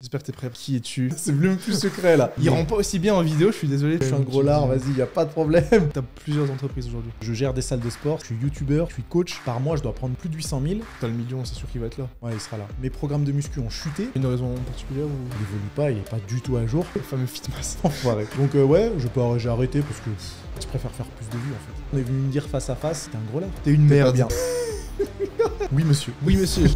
J'espère que t'es prêt. Qui es-tu? C'est même plus secret là. Il rend pas aussi bien en vidéo, je suis désolé. Je suis un gros lard, vas-y, y a pas de problème. T'as plusieurs entreprises aujourd'hui. Je gère des salles de sport, je suis youtubeur, je suis coach. Par mois, je dois prendre plus de 800 000. T'as le million, c'est sûr qu'il va être là. Ouais, il sera là. Mes programmes de muscu ont chuté. Une raison particulière ou Il évolue pas, il est pas du tout à jour. le fameux fitmass? Enfoiré. Donc ouais, j'ai arrêté parce que je préfère faire plus de vues en fait. On est venu me dire face à face, t'es un gros lard. T'es une merde. Bien. Oui monsieur. Oui, monsieur.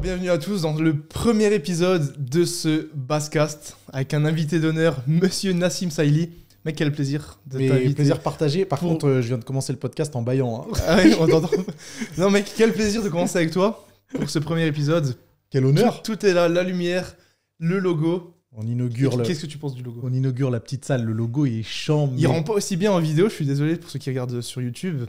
Bienvenue à tous dans le premier épisode de ce Basscast avec un invité d'honneur, monsieur Nassim Saïli. Mec, quel plaisir de t'inviter. Plaisir partagé. Par contre, je viens de commencer le podcast en baillant. Hein. Ah ouais, on t'entend. Non mec, quel plaisir de commencer avec toi pour ce premier épisode. Quel honneur. Tout est là, la lumière, le logo. On inaugure Qu'est-ce que tu penses du logo? On inaugure la petite salle, le logo il est chambre. Il rend pas aussi bien en vidéo, je suis désolé pour ceux qui regardent sur YouTube.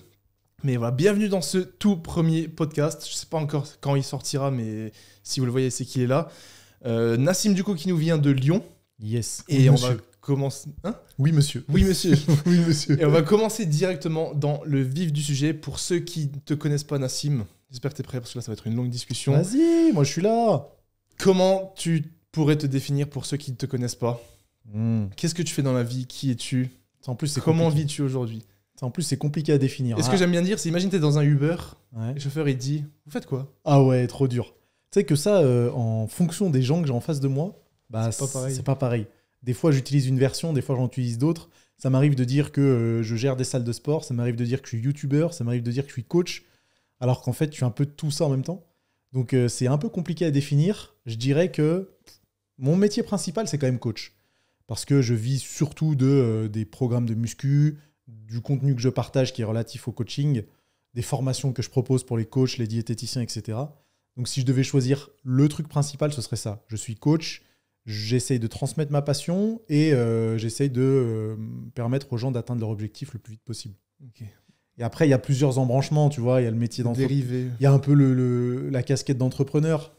Mais voilà, bienvenue dans ce tout premier podcast. Je sais pas encore quand il sortira, mais si vous le voyez, c'est qu'il est là. Nassim, du coup, qui nous vient de Lyon. Yes. Et oui, on monsieur. va commencer... Hein? Oui, monsieur. Oui, monsieur. Oui, monsieur. Et on va commencer directement dans le vif du sujet. Pour ceux qui ne te connaissent pas, Nassim, j'espère que tu es prêt parce que là, ça va être une longue discussion. Vas-y, moi je suis là. Comment tu pourrais te définir pour ceux qui ne te connaissent pas? Qu'est-ce que tu fais dans la vie? Qui es-tu? En plus, c'est Comment compliqué. vis-tu aujourd'hui? En plus, c'est compliqué à définir. Et ce que j'aime bien dire, c'est imagine t'es dans un Uber, Ouais. le chauffeur il te dit « Vous faites quoi ?» Ah ouais, trop dur. Tu sais que ça, en fonction des gens que j'ai en face de moi, bah, C'est pas pareil. c'est pas pareil. Des fois, j'utilise une version, des fois, j'en utilise d'autres. Ça m'arrive de dire que je gère des salles de sport, ça m'arrive de dire que je suis youtubeur, ça m'arrive de dire que je suis coach, alors qu'en fait, je suis un peu de tout ça en même temps. Donc, c'est un peu compliqué à définir. Je dirais que mon métier principal, c'est quand même coach. Parce que je vis surtout des programmes de muscu, du contenu que je partage qui est relatif au coaching, des formations que je propose pour les coachs, les diététiciens, etc. Donc si je devais choisir le truc principal, ce serait ça. Je suis coach, j'essaye de transmettre ma passion et j'essaye de permettre aux gens d'atteindre leur objectif le plus vite possible. Ok. Et après, il y a plusieurs embranchements, tu vois. Il y a le métier d'entrepreneur. Dérivé. Il y a un peu la casquette d'entrepreneur.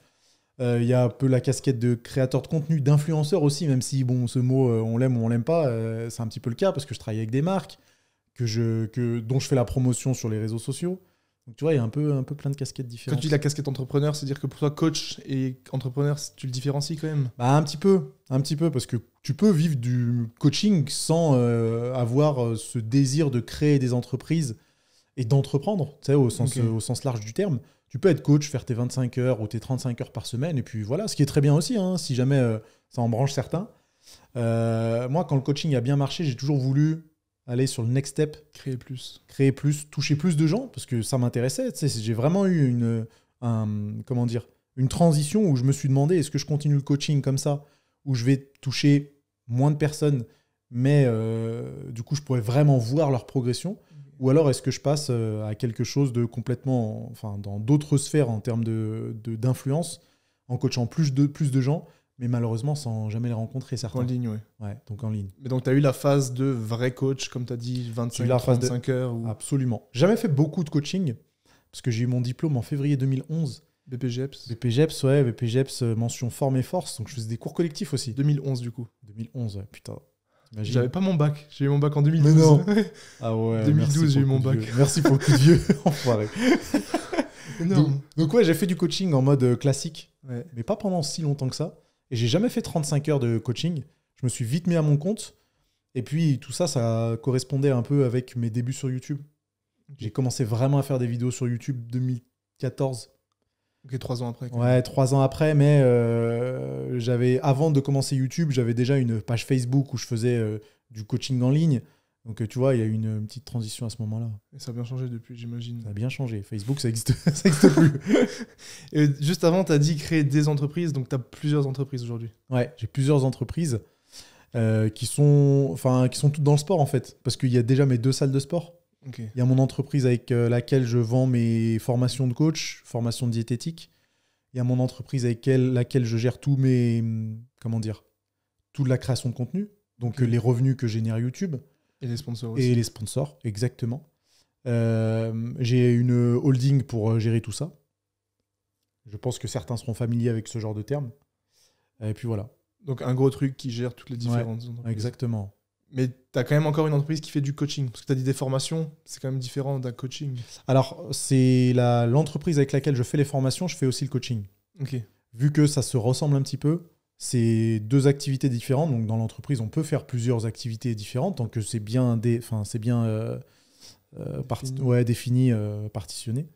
Il y a un peu la casquette de créateur de contenu, d'influenceur aussi, même si bon, ce mot, on l'aime ou on l'aime pas, c'est un petit peu le cas parce que je travaille avec des marques dont je fais la promotion sur les réseaux sociaux. Donc tu vois, il y a un peu plein de casquettes Quand différentes. tu dis la casquette entrepreneur, c'est-à-dire que pour toi, coach et entrepreneur, tu le différencies quand même? Bah, un petit peu, parce que tu peux vivre du coaching sans avoir ce désir de créer des entreprises et d'entreprendre, tu sais, au sens large du terme. Tu peux être coach, faire tes 25 heures ou tes 35 heures par semaine, et puis voilà, ce qui est très bien aussi, hein, si jamais ça en branche certains. Moi, quand le coaching a bien marché, j'ai toujours voulu aller sur le next step. Créer plus. Créer plus, toucher plus de gens, parce que ça m'intéressait. Tu sais, j'ai vraiment eu une transition où je me suis demandé, est-ce que je continue le coaching comme ça, où je vais toucher moins de personnes, mais du coup, je pourrais vraiment voir leur progression. Ou alors, est-ce que je passe à quelque chose de complètement, enfin, dans d'autres sphères en termes d'influence, en coachant plus de gens, mais malheureusement sans jamais les rencontrer, certains. En ligne, ouais. Ouais, donc en ligne. Mais donc, tu as eu la phase de vrai coach, comme tu as dit, 25-35 heures ou Absolument. J'ai jamais fait beaucoup de coaching, parce que j'ai eu mon diplôme en février 2011. BPGEPS. BPGEPS, ouais, BPGEPS, mention forme et force, donc je faisais des cours collectifs aussi. 2011, du coup. 2011, ouais, putain. Imagine. J'avais pas mon bac. J'ai eu mon bac en 2012. Mais non. Ah ouais. 2012, j'ai eu mon bac. Merci pour le coup de vieux. Enfoiré. Énorme. Donc ouais, j'ai fait du coaching en mode classique, Ouais. mais pas pendant si longtemps que ça. Et j'ai jamais fait 35 heures de coaching. Je me suis vite mis à mon compte. Et puis tout ça, ça correspondait un peu avec mes débuts sur YouTube. J'ai commencé vraiment à faire des vidéos sur YouTube 2014. Ok, 3 ans après. Ouais, 3 ans après, mais avant de commencer YouTube, j'avais déjà une page Facebook où je faisais du coaching en ligne. Donc tu vois, il y a eu une petite transition à ce moment-là. Et ça a bien changé depuis, j'imagine. Ça a bien changé. Facebook, ça existe plus. Et juste avant, tu as dit créer des entreprises, donc tu as plusieurs entreprises aujourd'hui. Ouais, j'ai plusieurs entreprises qui sont toutes dans le sport en fait. Parce qu'il y a déjà mes 2 salles de sport. Ok. Il y a mon entreprise avec laquelle je vends mes formations de coach, formations de diététique. Il y a mon entreprise avec laquelle je gère toute la création de contenu. Donc les revenus que génère YouTube. Et les sponsors aussi. Et les sponsors, exactement. J'ai une holding pour gérer tout ça. Je pense que certains seront familiers avec ce genre de terme. Et puis voilà. Donc un gros truc qui gère toutes les différentes entreprises. Exactement. Mais tu as quand même encore une entreprise qui fait du coaching. Parce que tu as dit des formations, c'est quand même différent d'un coaching. Alors, c'est l'entreprise avec laquelle je fais les formations, je fais aussi le coaching. Ok. Vu que ça se ressemble un petit peu, c'est 2 activités différentes. Donc, dans l'entreprise, on peut faire plusieurs activités différentes tant que c'est bien, défini, partitionné.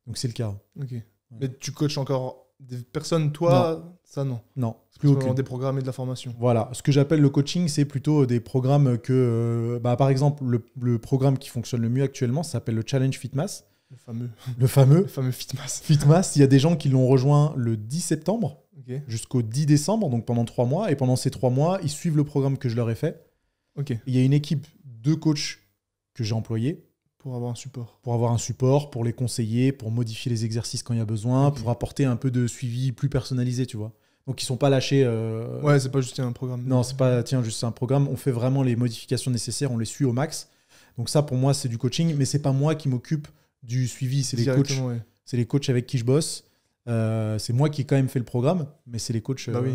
Donc, c'est le cas. Ok. Mais tu coaches encore des personnes, toi, ça non. Non, Plus plus aucune. des programmes et de la formation. Voilà, ce que j'appelle le coaching, c'est plutôt des programmes que, par exemple, le programme qui fonctionne le mieux actuellement, ça s'appelle le Challenge Fitmass. Le fameux. Le fameux Le fameux Fitmass. Fitmass, il y a des gens qui l'ont rejoint le 10 septembre Ok. jusqu'au 10 décembre, donc pendant 3 mois. Et pendant ces 3 mois, ils suivent le programme que je leur ai fait. Ok. Il y a une équipe de coachs que j'ai employés Pour avoir un support. pour avoir un support, pour les conseiller, pour modifier les exercices quand il y a besoin, Ok. pour apporter un peu de suivi plus personnalisé, tu vois. Donc, ils sont pas lâchés. Ouais, c'est pas juste un programme. Non, c'est pas, tiens, juste un programme. On fait vraiment les modifications nécessaires, on les suit au max. Donc ça, pour moi, c'est du coaching, mais c'est pas moi qui m'occupe du suivi, c'est les coachs. Directement, ouais. C'est les coachs avec qui je bosse. C'est moi qui ai quand même fait le programme, mais c'est les coachs. Bah oui.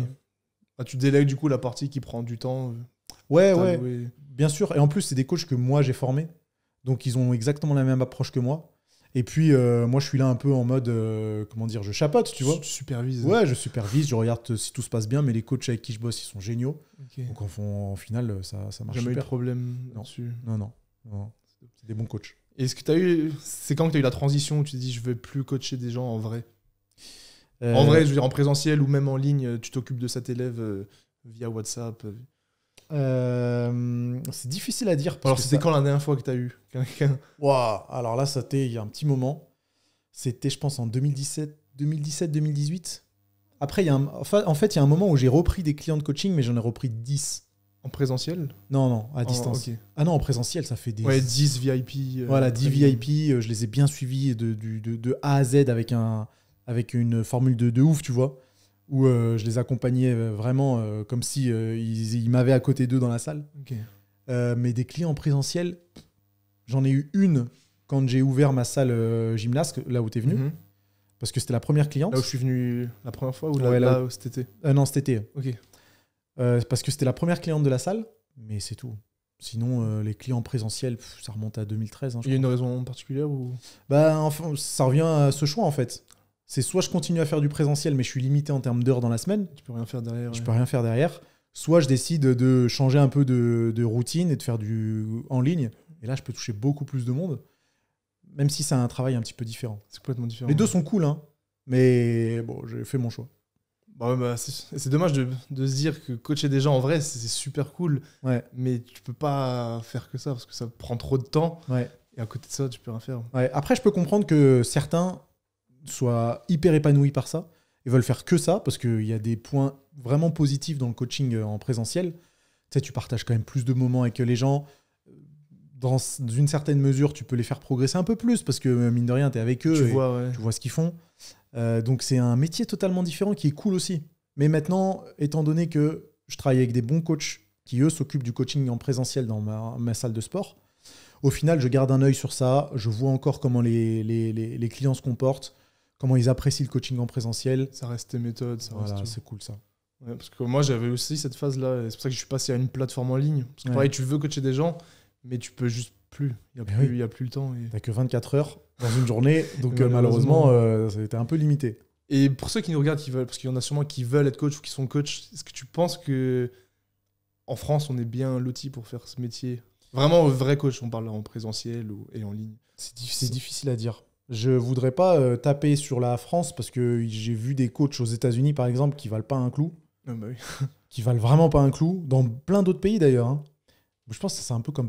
Ah, tu délègues du coup la partie qui prend du temps. Ouais, T'as ouais, loué. bien sûr. Et en plus, c'est des coachs que moi j'ai formés. Donc ils ont exactement la même approche que moi. Et puis, moi, je suis là un peu en mode, comment dire, je chapote, tu vois. Tu supervises. Ouais, je supervise, je regarde si tout se passe bien, mais les coachs avec qui je bosse, ils sont géniaux. Ok. Donc en final, ça marche Jamais eu de super. problème Non. là-dessus. Non. C'est des bons coachs. Et est-ce que tu as eu. C'est quand que tu as eu la transition où tu t'es dit je veux plus coacher des gens en vrai? En vrai, je veux dire en présentiel ou même en ligne, tu t'occupes de cet élève via WhatsApp. c'est difficile à dire. Parce Alors que c'était ça- quand la dernière fois que tu as eu quelqu'un? Ouah, alors là, c'était il y a un petit moment. C'était, je pense, en 2017-2018. Après, en fait, il y a un moment où j'ai repris des clients de coaching, mais j'en ai repris 10. En présentiel? Non, à distance. Ok. Ah non, en présentiel, ça fait des... Ouais, 10 VIP. Voilà, 10 VIP, je les ai bien suivis de A à Z avec une formule de ouf, tu vois, où je les accompagnais vraiment comme si ils m'avaient à côté d'eux dans la salle. Ok. Mais des clients en présentiel, j'en ai eu une quand j'ai ouvert ma salle gymnase, là où tu es venu, Mhm. parce que c'était la première cliente. Là où je suis venu la première fois ou Ouais, là où cet été? Non, cet été. Ok. Parce que c'était la première cliente de la salle, mais c'est tout. Sinon, les clients présentiels, ça remonte à 2013. Hein, je Il y a crois. une raison particulière ou... Enfin, ça revient à ce choix en fait. C'est soit je continue à faire du présentiel, mais je suis limité en termes d'heures dans la semaine, Tu peux rien faire derrière. je ouais. peux rien faire derrière. Soit je décide de changer un peu de routine et de faire du en ligne. Et là, je peux toucher beaucoup plus de monde, même si c'est un travail un petit peu différent. C'est complètement différent. Les deux sont cool, hein. Mais bon, j'ai fait mon choix. Bah ouais, c'est dommage de se dire que coacher des gens en vrai, c'est super cool. Ouais, Mais tu peux pas faire que ça parce que ça prend trop de temps. ouais. Et à côté de ça, tu peux rien faire. Ouais. Après, je peux comprendre que certains soient hyper épanouis par ça et veulent faire que ça parce qu'il y a des points vraiment positifs dans le coaching en présentiel. Tu sais, tu partages quand même plus de moments avec les gens. Dans une certaine mesure, tu peux les faire progresser un peu plus parce que, mine de rien, tu es avec eux Tu et vois, ouais. tu vois ce qu'ils font. Donc, c'est un métier totalement différent qui est cool aussi. Mais maintenant, étant donné que je travaille avec des bons coachs qui, eux, s'occupent du coaching en présentiel dans ma salle de sport, au final, je garde un œil sur ça. Je vois encore comment les clients se comportent, comment ils apprécient le coaching en présentiel. Ça reste tes méthodes. Ça Voilà, reste tout. c'est cool ça. Ouais, parce que moi, j'avais aussi cette phase-là. Et c'est pour ça que je suis passé à une plateforme en ligne. Parce que Ouais. pareil, tu veux coacher des gens, mais tu peux juste plus. Il n'y a, Mais plus- il y a plus le temps. T'as que 24 heures dans une journée, donc Malheureusement. malheureusement, ça a été un peu limité. Et pour ceux qui nous regardent, parce qu'il y en a sûrement qui veulent être coach ou qui sont coach, est-ce que tu penses que en France, on est bien loti pour faire ce métier? Vraiment, vrai coach, on parle en présentiel et en ligne. C'est difficile à dire. Je voudrais pas taper sur la France parce que j'ai vu des coachs aux États-Unis, par exemple, qui valent pas un clou, Ah bah oui. qui valent vraiment pas un clou, dans plein d'autres pays d'ailleurs. Hein. Je pense que c'est un peu comme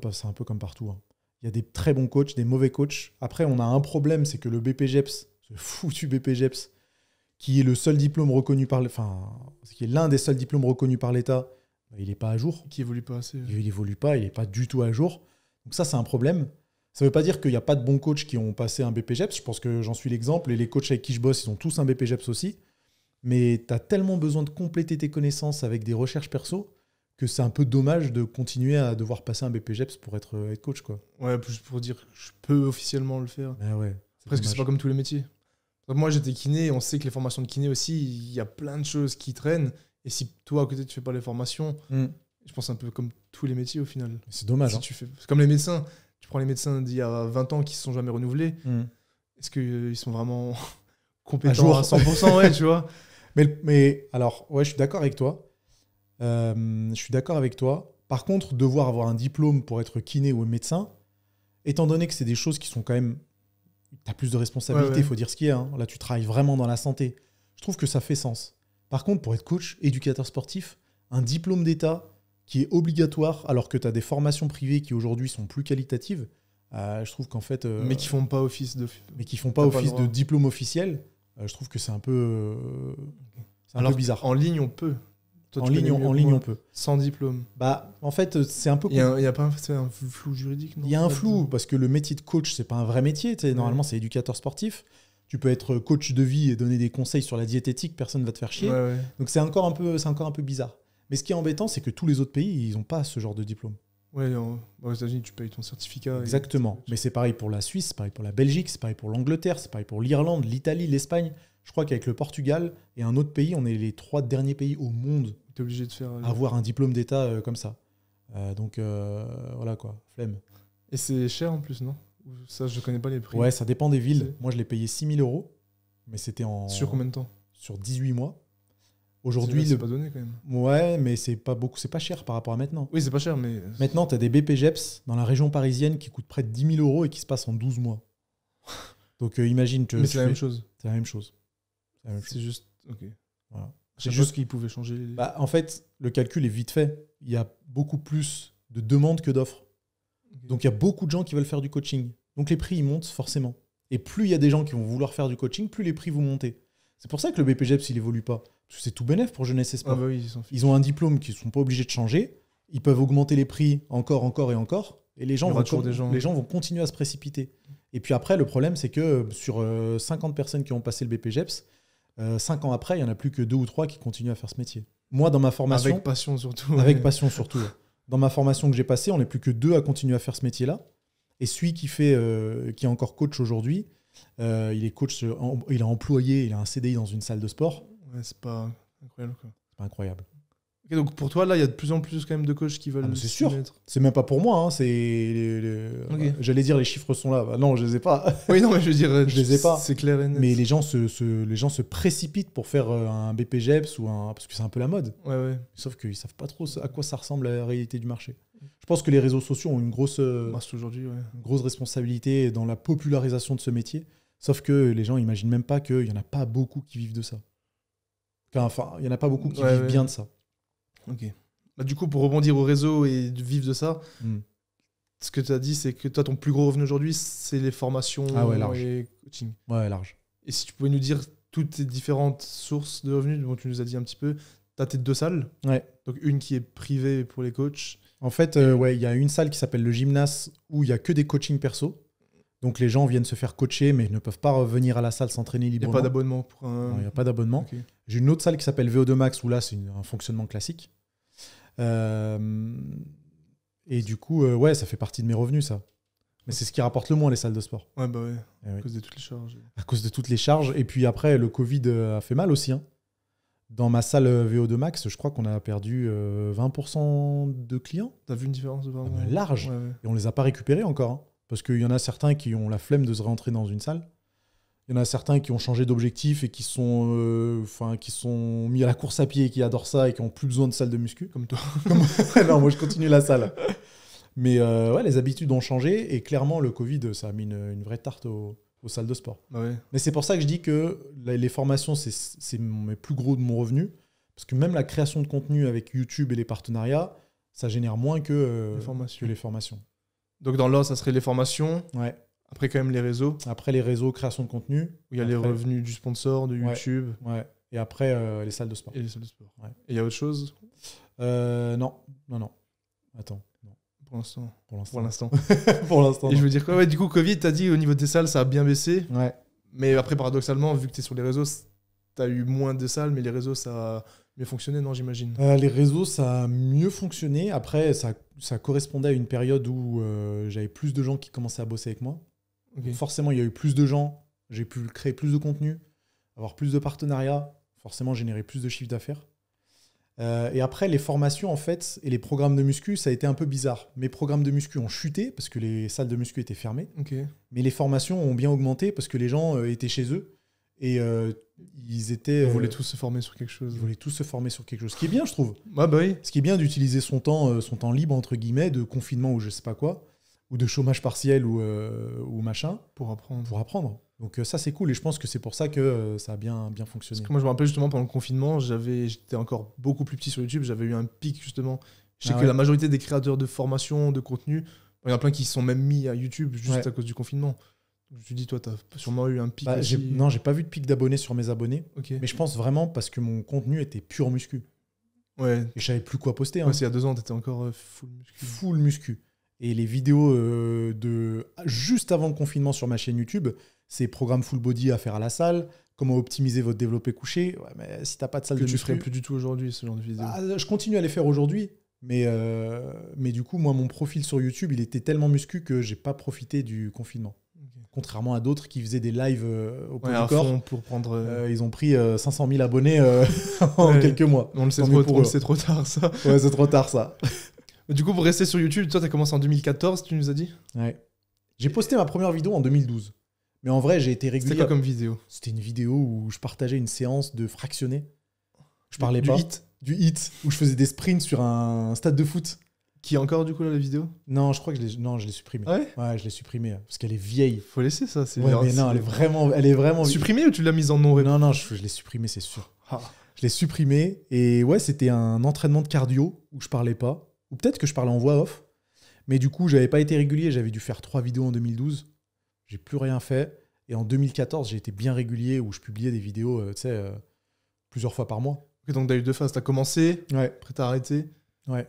partout. Hein. Il y a des très bons coachs, des mauvais coachs. Après, on a un problème, c'est que le BPGEPS, ce foutu BPGEPS, qui est le seul diplôme reconnu par, qui est l'un des seuls diplômes reconnus par l'État, il n'est pas à jour. Qui évolue pas assez. Il évolue pas, il n'est pas du tout à jour. Donc ça, c'est un problème. Ça ne veut pas dire qu'il n'y a pas de bons coachs qui ont passé un BPGEPS. Je pense que j'en suis l'exemple. Et les coachs avec qui je bosse, ils ont tous un BPGEPS aussi. Mais tu as tellement besoin de compléter tes connaissances avec des recherches perso que c'est un peu dommage de continuer à devoir passer un BPGEPS pour être coach, quoi. Ouais, juste pour dire que je peux officiellement le faire. Mais ouais, Presque, c'est dommage. pas comme tous les métiers. Moi, j'étais kiné, on sait que les formations de kiné aussi, il y a plein de choses qui traînent. Et si toi, à côté, tu fais pas les formations, Mm. Je pense un peu comme tous les métiers au final. C'est dommage. Si tu fais... C'est comme les médecins. Tu prends les médecins d'il y a 20 ans qui se sont jamais renouvelés. Est-ce qu'ils sont vraiment compétents à 100%? Ouais, tu vois. Mais alors, ouais, je suis d'accord avec toi. Je suis d'accord avec toi. Par contre, devoir avoir un diplôme pour être kiné ou médecin, étant donné que c'est des choses qui sont quand même... Tu as plus de responsabilités, il faut dire ce qu'il y a. Hein. Là, tu travailles vraiment dans la santé. Je trouve que ça fait sens. Par contre, pour être coach, éducateur sportif, un diplôme d'État qui est obligatoire alors que tu as des formations privées qui aujourd'hui sont plus qualitatives, je trouve qu'en fait... mais qui font pas office de... Mais qui font pas office de diplôme officiel, je trouve que c'est un peu... c'est un peu bizarre. En ligne, on peut. Toi, en ligne, on peut. Sans diplôme. Bah, en fait, c'est un peu... Il y a pas un flou juridique, non? Il y a un flou, parce que le métier de coach, c'est pas un vrai métier. Normalement, c'est éducateur sportif. Tu peux être coach de vie et donner des conseils sur la diététique, personne ne va te faire chier. Donc c'est encore un peu bizarre. Mais ce qui est embêtant, c'est que tous les autres pays, ils n'ont pas ce genre de diplôme. Ouais, aux États-Unis, tu payes ton certificat. Exactement. Mais c'est pareil pour la Suisse, c'est pareil pour la Belgique, c'est pareil pour l'Angleterre, c'est pareil pour l'Irlande, l'Italie, l'Espagne. Je crois qu'avec le Portugal et un autre pays, on est les 3 derniers pays au monde t'es obligé de faire à avoir un diplôme d'État comme ça. Donc voilà quoi, flemme. Et c'est cher en plus, non? Ça, je connais pas les prix. Ouais, ça dépend des villes. Moi, je l'ai payé 6 000 €, mais c'était en... Sur combien de temps? Sur 18 mois. Aujourd'hui, c'est pas donné quand même. Ouais, mais c'est pas beaucoup, c'est pas cher par rapport à maintenant. Oui, c'est pas cher, mais... Maintenant, tu as des BPGEPS dans la région parisienne qui coûtent près de 10 000 € et qui se passent en 12 mois. Donc imagine que... Mais c'est la même chose. C'est la même chose. C'est juste... Ok. Voilà. C'est juste qu'ils pouvaient changer... Bah, en fait, le calcul est vite fait. Il y a beaucoup plus de demandes que d'offres. Okay. Donc il y a beaucoup de gens qui veulent faire du coaching. Donc les prix, ils montent forcément. Et plus il y a des gens qui vont vouloir faire du coaching, plus les prix vont monter. C'est pour ça que le BPGEPS, il évolue pas. Parce que c'est tout bénef pour Jeunesse et Sport. Ah bah oui, ils ont un diplôme qu'ils ne sont pas obligés de changer. Ils peuvent augmenter les prix encore et encore. Et les gens vont continuer à se précipiter. Et puis après, le problème, c'est que sur 50 personnes qui ont passé le BPGEPS, 5 ans après, il n'y en a plus que 2 ou 3 qui continuent à faire ce métier. Moi, dans ma formation... Avec passion surtout. Avec passion surtout. Dans ma formation que j'ai passée, on n'est plus que 2 à continuer à faire ce métier-là. Et celui qui est encore coach aujourd'hui, il est coach, il est employé, il a un CDI dans une salle de sport. Ouais, c'est pas incroyable, quoi. C'est pas incroyable. Okay, donc pour toi, là, il y a de plus en plus quand même de coachs qui veulent... c'est sûr. C'est même pas pour moi. Hein. Okay. J'allais dire les chiffres sont là. Bah, non, je les ai pas. Oui, non, mais je veux dire, je les ai pas. C'est clair et net. Mais les gens se précipitent pour faire un BPGEPS parce que c'est un peu la mode. Ouais. Sauf qu'ils savent pas trop à quoi ça ressemble la réalité du marché. Je pense que les réseaux sociaux ont une grosse responsabilité dans la popularisation de ce métier. Sauf que les gens n'imaginent même pas qu'il n'y en a pas beaucoup qui vivent de ça. Enfin, il n'y en a pas beaucoup qui vivent bien de ça. Ok. Bah, du coup, pour rebondir au réseau et vivre de ça, ce que tu as dit, c'est que toi, ton plus gros revenu aujourd'hui, c'est les formations et coaching. Ouais, large. Et si tu pouvais nous dire toutes tes différentes sources de revenus, dont tu nous as dit un petit peu, tu as tes 2 salles. Ouais. Donc une qui est privée pour les coachs. En fait, il y a une salle qui s'appelle le Gymnase où il n'y a que des coachings perso. Donc les gens viennent se faire coacher, mais ne peuvent pas revenir à la salle s'entraîner librement. Il n'y a pas d'abonnement pour un... Non, il n'y a pas d'abonnement. Okay. J'ai une autre salle qui s'appelle VO2 Max où là, c'est un fonctionnement classique. Et du coup, ça fait partie de mes revenus, ça. Mais c'est ce qui rapporte le moins, les salles de sport. Ouais, bah ouais, à cause de toutes les charges. À cause de toutes les charges. Et puis après, le Covid a fait mal aussi. Hein. Dans ma salle VO2 Max, je crois qu'on a perdu 20% de clients. T'as vu une différence vraiment large. Ouais. Et on les a pas récupérés encore. Hein. Parce qu'il y en a certains qui ont la flemme de se réentrer dans une salle. Il y en a certains qui ont changé d'objectif et qui sont mis à la course à pied et qui adorent ça et qui n'ont plus besoin de salle de muscu. Comme toi. Non, moi je continue la salle. Mais les habitudes ont changé et clairement le Covid, ça a mis une vraie tarte aux salles de sport. Bah ouais. Mais c'est pour ça que je dis que les formations, c'est mes plus gros de mon revenu. Parce que même la création de contenu avec YouTube et les partenariats, ça génère moins que les formations. Donc dans l'ordre, ça serait les formations. Ouais. Après, quand même, les réseaux. Après, les réseaux, création de contenu. Où il y a les revenus du sponsor, de YouTube. Ouais. Et après, les salles de sport. Et les salles de sport. Ouais. Et il y a autre chose? Non. Attends. Non. Pour l'instant. Pour l'instant. Et je veux dire quoi? Ouais, du coup, Covid, t'as dit au niveau des salles, ça a bien baissé. Ouais. Mais après, paradoxalement, vu que t'es sur les réseaux, t'as eu moins de salles, mais les réseaux, ça a mieux fonctionné, non, j'imagine? Les réseaux, ça a mieux fonctionné. Après, ça correspondait à une période où j'avais plus de gens qui commençaient à bosser avec moi. Okay. Forcément, il y a eu plus de gens. J'ai pu créer plus de contenu, avoir plus de partenariats, forcément générer plus de chiffre d'affaires. Et après, les formations, en fait, et les programmes de muscu, ça a été un peu bizarre. Mes programmes de muscu ont chuté parce que les salles de muscu étaient fermées. Ok. Mais les formations ont bien augmenté parce que les gens étaient chez eux. Et ils étaient... On voulait tous se former sur quelque chose. Ils voulaient tous se former sur quelque chose. Ce qui est bien, je trouve. Ah bah oui. Ce qui est bien d'utiliser son temps libre, entre guillemets, de confinement ou je sais pas quoi, ou de chômage partiel ou machin, Pour apprendre. pour apprendre. Donc ça, c'est cool. Et je pense que c'est pour ça que ça a bien fonctionné. Parce que moi, je me rappelle justement pendant le confinement, j'étais encore beaucoup plus petit sur YouTube. J'avais eu un pic justement. Je sais que la majorité des créateurs de formation, de contenu, il y en a plein qui se sont même mis à YouTube juste à cause du confinement. Je me suis dit, toi, t'as sûrement eu un pic. Non, j'ai pas vu de pic d'abonnés sur mes abonnés. Okay. Mais je pense vraiment parce que mon contenu était pur muscu. Ouais. Et je savais plus quoi poster. Ouais, c'est il y a 2 ans, t'étais encore full muscu. Full muscu. Et les vidéos juste avant le confinement sur ma chaîne YouTube, c'est programme full body à faire à la salle, comment optimiser votre développé couché. Ouais, mais si t'as pas de salle de muscu... Que tu ferais plus du tout aujourd'hui, ce genre de vidéos. Je continue à les faire aujourd'hui. Mais du coup, moi, mon profil sur YouTube, il était tellement muscu que j'ai pas profité du confinement. Okay. Contrairement à d'autres qui faisaient des lives au poids du corps. Pour prendre... ils ont pris 500 000 abonnés en quelques mois. On le sait trop tard, ça. Ouais, c'est trop tard, ça. Du coup, pour rester sur YouTube, toi, t'as commencé en 2014, tu nous as dit? Ouais. J'ai posté ma première vidéo en 2012. Mais en vrai, j'ai été régulier. C'était quoi comme vidéo? C'était une vidéo où je partageais une séance de fractionné. Je parlais pas. Du hit, où je faisais des sprints sur un stade de foot. Qui est encore du coup là la vidéo? Non, je crois que je l'ai supprimée. Ah ouais? Ouais, je l'ai supprimée parce qu'elle est vieille. Faut laisser ça. Ouais, mais non, elle est vraiment. Supprimée ou tu l'as mise en non? Non, je l'ai supprimée, c'est sûr. Ah. Je l'ai supprimée et ouais, c'était un entraînement de cardio où je parlais pas. Ou peut-être que je parlais en voix off. Mais du coup, j'avais pas été régulier. J'avais dû faire 3 vidéos en 2012. J'ai plus rien fait. Et en 2014, j'ai été bien régulier où je publiais des vidéos, plusieurs fois par mois. Okay, donc, tu as eu 2 phases. Tu as commencé, ouais. Après, tu as arrêté. Ouais.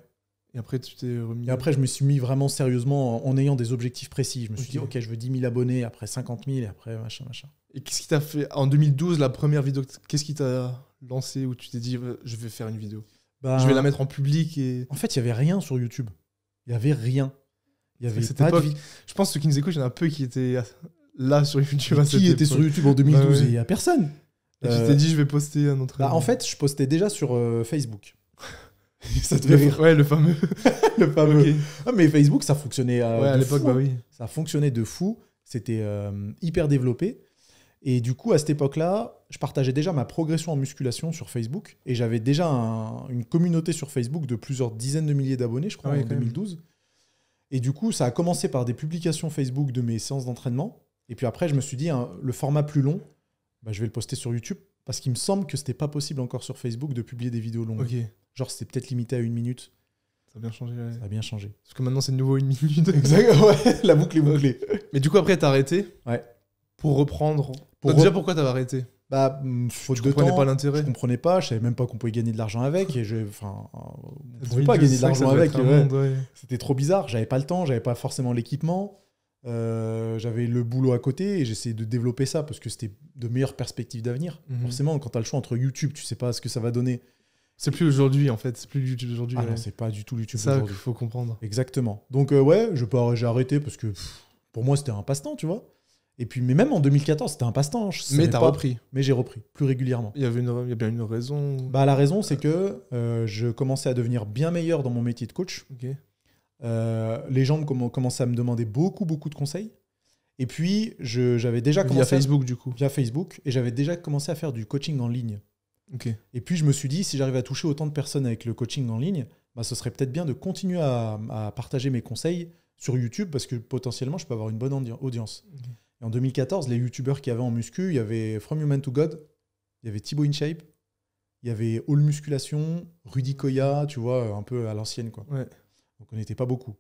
Et après, tu t'es remis. Et après, je me suis mis vraiment sérieusement en ayant des objectifs précis. Je me suis dit, OK, je veux 10 000 abonnés, après 50 000, et après machin. Et qu'est-ce qui t'a fait en 2012, la première vidéo? Qu'est-ce qui t'a lancé où tu t'es dit, je vais faire une vidéo? Je vais la mettre en public et... En fait, il n'y avait rien sur YouTube. Il n'y avait rien. Il y avait cette époque. Je pense que ceux qui nous écoutent, il y en a peu qui étaient là sur YouTube. Qui était sur YouTube en 2012? Il n'y a personne. Et tu t'es dit, je vais poster un autre. En fait, je postais déjà sur Facebook. Ça te fait rire. Ouais, le fameux. Le fameux. Okay. Ah, mais Facebook, ça fonctionnait à l'époque, bah oui. Ça fonctionnait de fou. C'était hyper développé. Et du coup, à cette époque-là, je partageais déjà ma progression en musculation sur Facebook. Et j'avais déjà une communauté sur Facebook de plusieurs dizaines de milliers d'abonnés, je crois, en 2012. Et du coup, ça a commencé par des publications Facebook de mes séances d'entraînement. Et puis après, je me suis dit, le format plus long, je vais le poster sur YouTube. Parce qu'il me semble que c'était pas possible encore sur Facebook de publier des vidéos longues. Okay. Genre, c'était peut-être limité à 1 minute. Ça a bien changé. Ouais. Ça a bien changé. Parce que maintenant, c'est de nouveau 1 minute. Exactement, ouais. La boucle est bouclée. Mais du coup, après, t'as arrêté. Ouais. Pour reprendre. Déjà, pourquoi t'avais arrêté? Faute de temps. Je comprenais pas l'intérêt. Je comprenais pas. Je savais même pas qu'on pouvait gagner de l'argent avec. Et on pouvait pas gagner de l'argent avec. C'était trop bizarre. J'avais pas le temps. J'avais pas forcément l'équipement. J'avais le boulot à côté et j'essayais de développer ça parce que c'était de meilleures perspectives d'avenir. Forcément, quand tu as le choix entre YouTube, tu sais pas ce que ça va donner. C'est plus aujourd'hui en fait, c'est plus YouTube d'aujourd'hui. Ah non, c'est pas du tout YouTube d'aujourd'hui. C'est ça qu'il faut comprendre. Exactement. Donc j'ai arrêté parce que pour moi c'était un passe-temps, tu vois. Et puis mais même en 2014 c'était un passe-temps. Mais t'as repris. Mais j'ai repris plus régulièrement. Il y a bien une raison. La raison c'est que je commençais à devenir bien meilleur dans mon métier de coach. Okay. Les gens commençaient à me demander beaucoup de conseils. Et puis, j'avais déjà commencé... Via Facebook, du coup. Via Facebook. Et j'avais déjà commencé à faire du coaching en ligne. Okay. Et puis, je me suis dit, si j'arrive à toucher autant de personnes avec le coaching en ligne, ce serait peut-être bien de continuer à partager mes conseils sur YouTube parce que potentiellement, je peux avoir une bonne audience. Okay. Et en 2014, les YouTubeurs qu'il y avait en muscu, il y avait From Human to God, il y avait Thibaut InShape, il y avait All Musculation, Rudy Koya, tu vois, un peu à l'ancienne, quoi. Ouais. Donc on n'était pas beaucoup.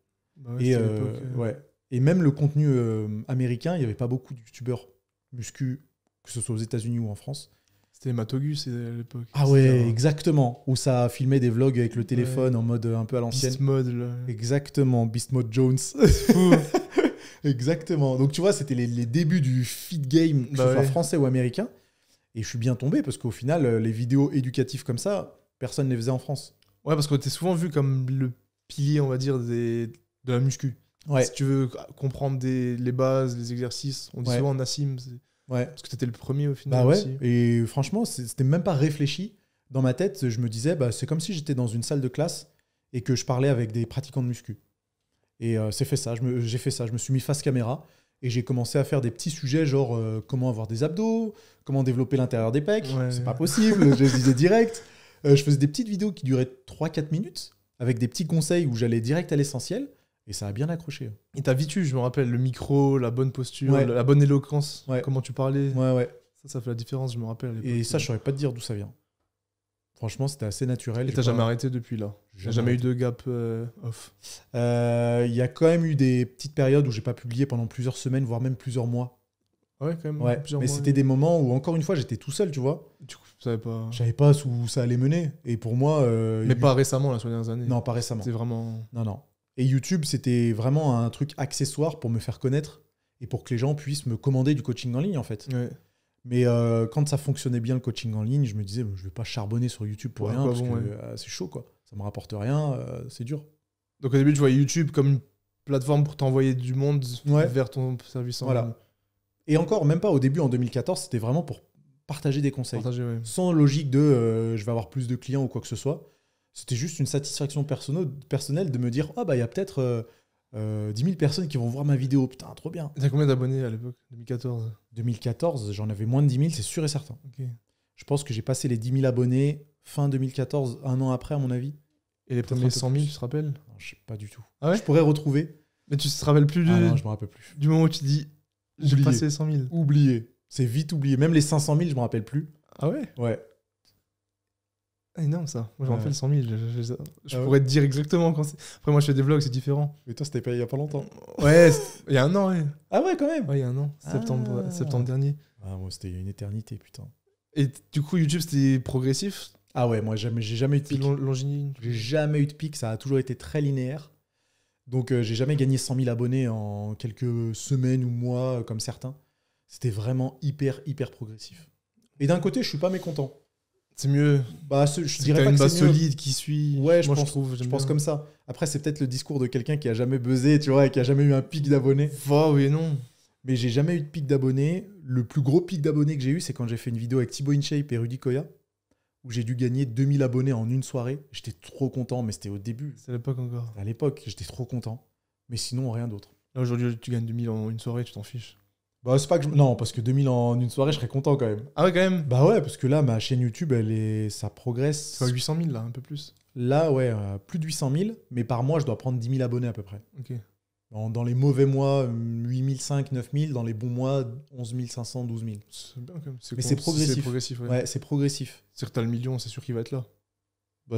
Ouais. Et même le contenu américain, il n'y avait pas beaucoup de youtubeurs muscu, que ce soit aux États-Unis ou en France. C'était Matogus à l'époque. Ah ouais, exactement. Où ça filmait des vlogs avec le téléphone en mode un peu à l'ancienne. Beast Mode, là. Exactement, Beast Mode Jones. Exactement. Donc tu vois, c'était les débuts du feed game, que ce soit français ou américain. Et je suis bien tombé parce qu'au final, les vidéos éducatives comme ça, personne ne les faisait en France. Ouais, parce que t'es souvent vu comme le pilier, on va dire, de la muscu. Ouais. Si tu veux comprendre les bases, les exercices, on dit souvent Nassim. Ouais. Parce que t'étais le premier au final. Aussi. Et franchement, c'était même pas réfléchi. dans ma tête, je me disais, bah, c'est comme si j'étais dans une salle de classe et que je parlais avec des pratiquants de muscu. Et j'ai fait ça, je me suis mis face caméra et j'ai commencé à faire des petits sujets genre comment avoir des abdos, comment développer l'intérieur des pecs, c'est pas possible, je disais direct. Je faisais des petites vidéos qui duraient 3-4 minutes avec des petits conseils où j'allais direct à l'essentiel et ça a bien accroché. Et t'as vite eu, je me rappelle, le micro, la bonne posture, la bonne éloquence, comment tu parlais. Ouais. Ça fait la différence, je me rappelle. À l'époque. Et ça, je saurais pas te dire d'où ça vient. Franchement, c'était assez naturel. Et t'as jamais arrêté depuis là? Jamais eu de gap off? Il y a quand même eu des petites périodes où j'ai pas publié pendant plusieurs semaines, voire même plusieurs mois. Ouais, quand même. Ouais, mais c'était des moments où, encore une fois, j'étais tout seul, tu vois. Du coup, tu savais pas. Je savais pas où ça allait mener. Et pour moi. Mais pas récemment, là, sur les dernières années. Non, pas récemment. C'est vraiment. Non. Et YouTube, c'était vraiment un truc accessoire pour me faire connaître et pour que les gens puissent me commander du coaching en ligne, en fait. Ouais. Mais quand ça fonctionnait bien le coaching en ligne, je me disais, je vais pas charbonner sur YouTube pour rien, parce que c'est chaud, quoi. Ça me rapporte rien, c'est dur. Donc au début, tu voyais YouTube comme une plateforme pour t'envoyer du monde vers ton service en ligne. Et encore, même pas au début, en 2014, c'était vraiment pour partager des conseils. Sans logique de je vais avoir plus de clients ou quoi que ce soit. C'était juste une satisfaction personnelle de me dire, il y a peut-être 10 000 personnes qui vont voir ma vidéo. Putain, trop bien. T'as combien d'abonnés à l'époque, 2014? 2014, j'en avais moins de 10 000, c'est sûr et certain. Okay. Je pense que j'ai passé les 10 000 abonnés fin 2014, un an après, à mon avis. Et les premiers 100 000, tu te rappelles? Non, je sais pas du tout. Ah ouais? Je pourrais retrouver. Mais tu te rappelles plus non, je me rappelle plus. Du moment où tu dis, j'ai passé les 100 000. Oublié. C'est vite oublié. Même les 500 000, je me rappelle plus. Ah ouais? Ouais. Ah, énorme ça. Moi, je me rappelle 100 000. Je pourrais te dire exactement quand c'est. Après, moi, je fais des vlogs, c'est différent. Mais toi, c'était pas il y a pas longtemps. Ouais, il y a un an, ouais. Ah ouais, quand même. Ouais, il y a un an. Septembre dernier. Ah, moi, c'était il y a une éternité, putain. Et du coup, YouTube, c'était progressif? Ah ouais, moi, j'ai jamais eu de pic. Longiligne. J'ai jamais eu de pic. Ça a toujours été très linéaire. Donc, j'ai jamais gagné 100 000 abonnés en quelques semaines ou mois, comme certains. C'était vraiment hyper progressif. Et d'un côté, je suis pas mécontent. C'est mieux. Je dirais pas une que base c'est mieux. solide qui suit. Ouais, je pense comme ça. Après, c'est peut-être le discours de quelqu'un qui a jamais buzzé, tu vois, et qui a jamais eu un pic d'abonnés. Oui et non. Mais j'ai jamais eu de pic d'abonnés. Le plus gros pic d'abonnés que j'ai eu, c'est quand j'ai fait une vidéo avec Thibaut InShape et Rudy Koya, où j'ai dû gagner 2000 abonnés en une soirée. J'étais trop content, mais c'était au début. C'est à l'époque encore. À l'époque, j'étais trop content. Mais sinon, rien d'autre. Là, aujourd'hui, tu gagnes 2000 en une soirée, tu t'en fiches. C'est pas que non, parce que 2000 en une soirée, je serais content quand même. Ah ouais, quand même? Bah ouais, parce que là, ma chaîne YouTube, ça progresse. C'est pas 800 000 là, un peu plus. Là, ouais, plus de 800 000, mais par mois, je dois prendre 10 000 abonnés à peu près. Ok. Dans les mauvais mois, 8 500, 9 000. Dans les bons mois, 11 500, 12 000. C'est bien quand même. Mais c'est progressif. C'est progressif, ouais. Ouais, c'est progressif. C'est-à-dire que t'as le million, c'est sûr qu'il va être là.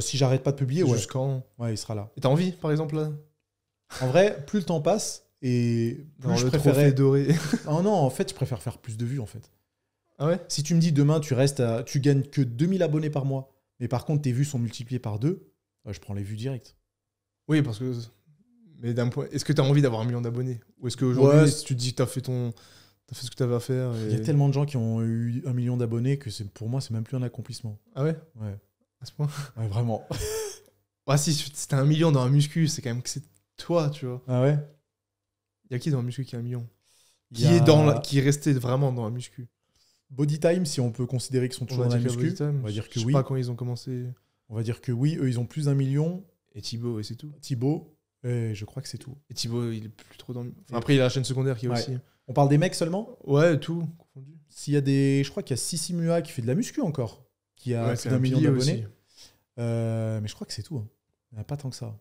Si j'arrête pas de publier, ouais. Jusqu'en. Ouais, il sera là. Et t'as envie, par exemple, là? En vrai, plus le temps passe et plus je le préférais. doré. Oh non, en fait, je préfère faire plus de vues, en fait. Ah ouais? Si tu me dis demain, tu gagnes que 2000 abonnés par mois, mais par contre, tes vues sont multipliées par 2, je prends les vues direct. Oui, parce que. Mais d'un point. Est-ce que t'as envie d'avoir 1 million d'abonnés? Ou est-ce qu'aujourd'hui, tu te dis que t'as fait ce que t'avais à faire Il y a tellement de gens qui ont eu 1 million d'abonnés que pour moi, c'est même plus un accomplissement. Ah ouais? Ouais. À ce point? Ouais, vraiment. Si t'as 1 million dans un muscu, c'est quand même que c'est toi, tu vois. Ah ouais? Il y a qui dans un muscu qui a 1 million? Qui est resté vraiment dans un muscu? Bodytime, si on peut considérer qu'ils sont toujours dans la muscu. On va dire que oui. Je sais pas quand ils ont commencé. On va dire que oui, eux, ils ont plus d'1 million. Et Thibaut, et c'est tout. Thibaut, je crois que c'est tout. Et Thibaut, il est plus trop dans. Après, il a la chaîne secondaire qui est aussi. On parle des mecs seulement? Ouais, tout confondu. Je crois qu'il y a Sissi Mua qui fait de la muscu encore, qui a plus d'1 million d'abonnés. Mais je crois que c'est tout. Hein. Il n'y en a pas tant que ça.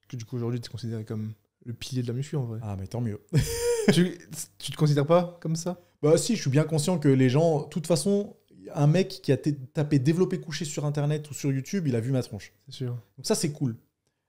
Que du coup, aujourd'hui, tu es considéré comme le pilier de la muscu en vrai. Ah, mais tant mieux. tu te considères pas comme ça? Si, je suis bien conscient que les gens. De toute façon, un mec qui a tapé développer couché sur Internet ou sur YouTube, il a vu ma tronche. C'est sûr. Donc ça, c'est cool.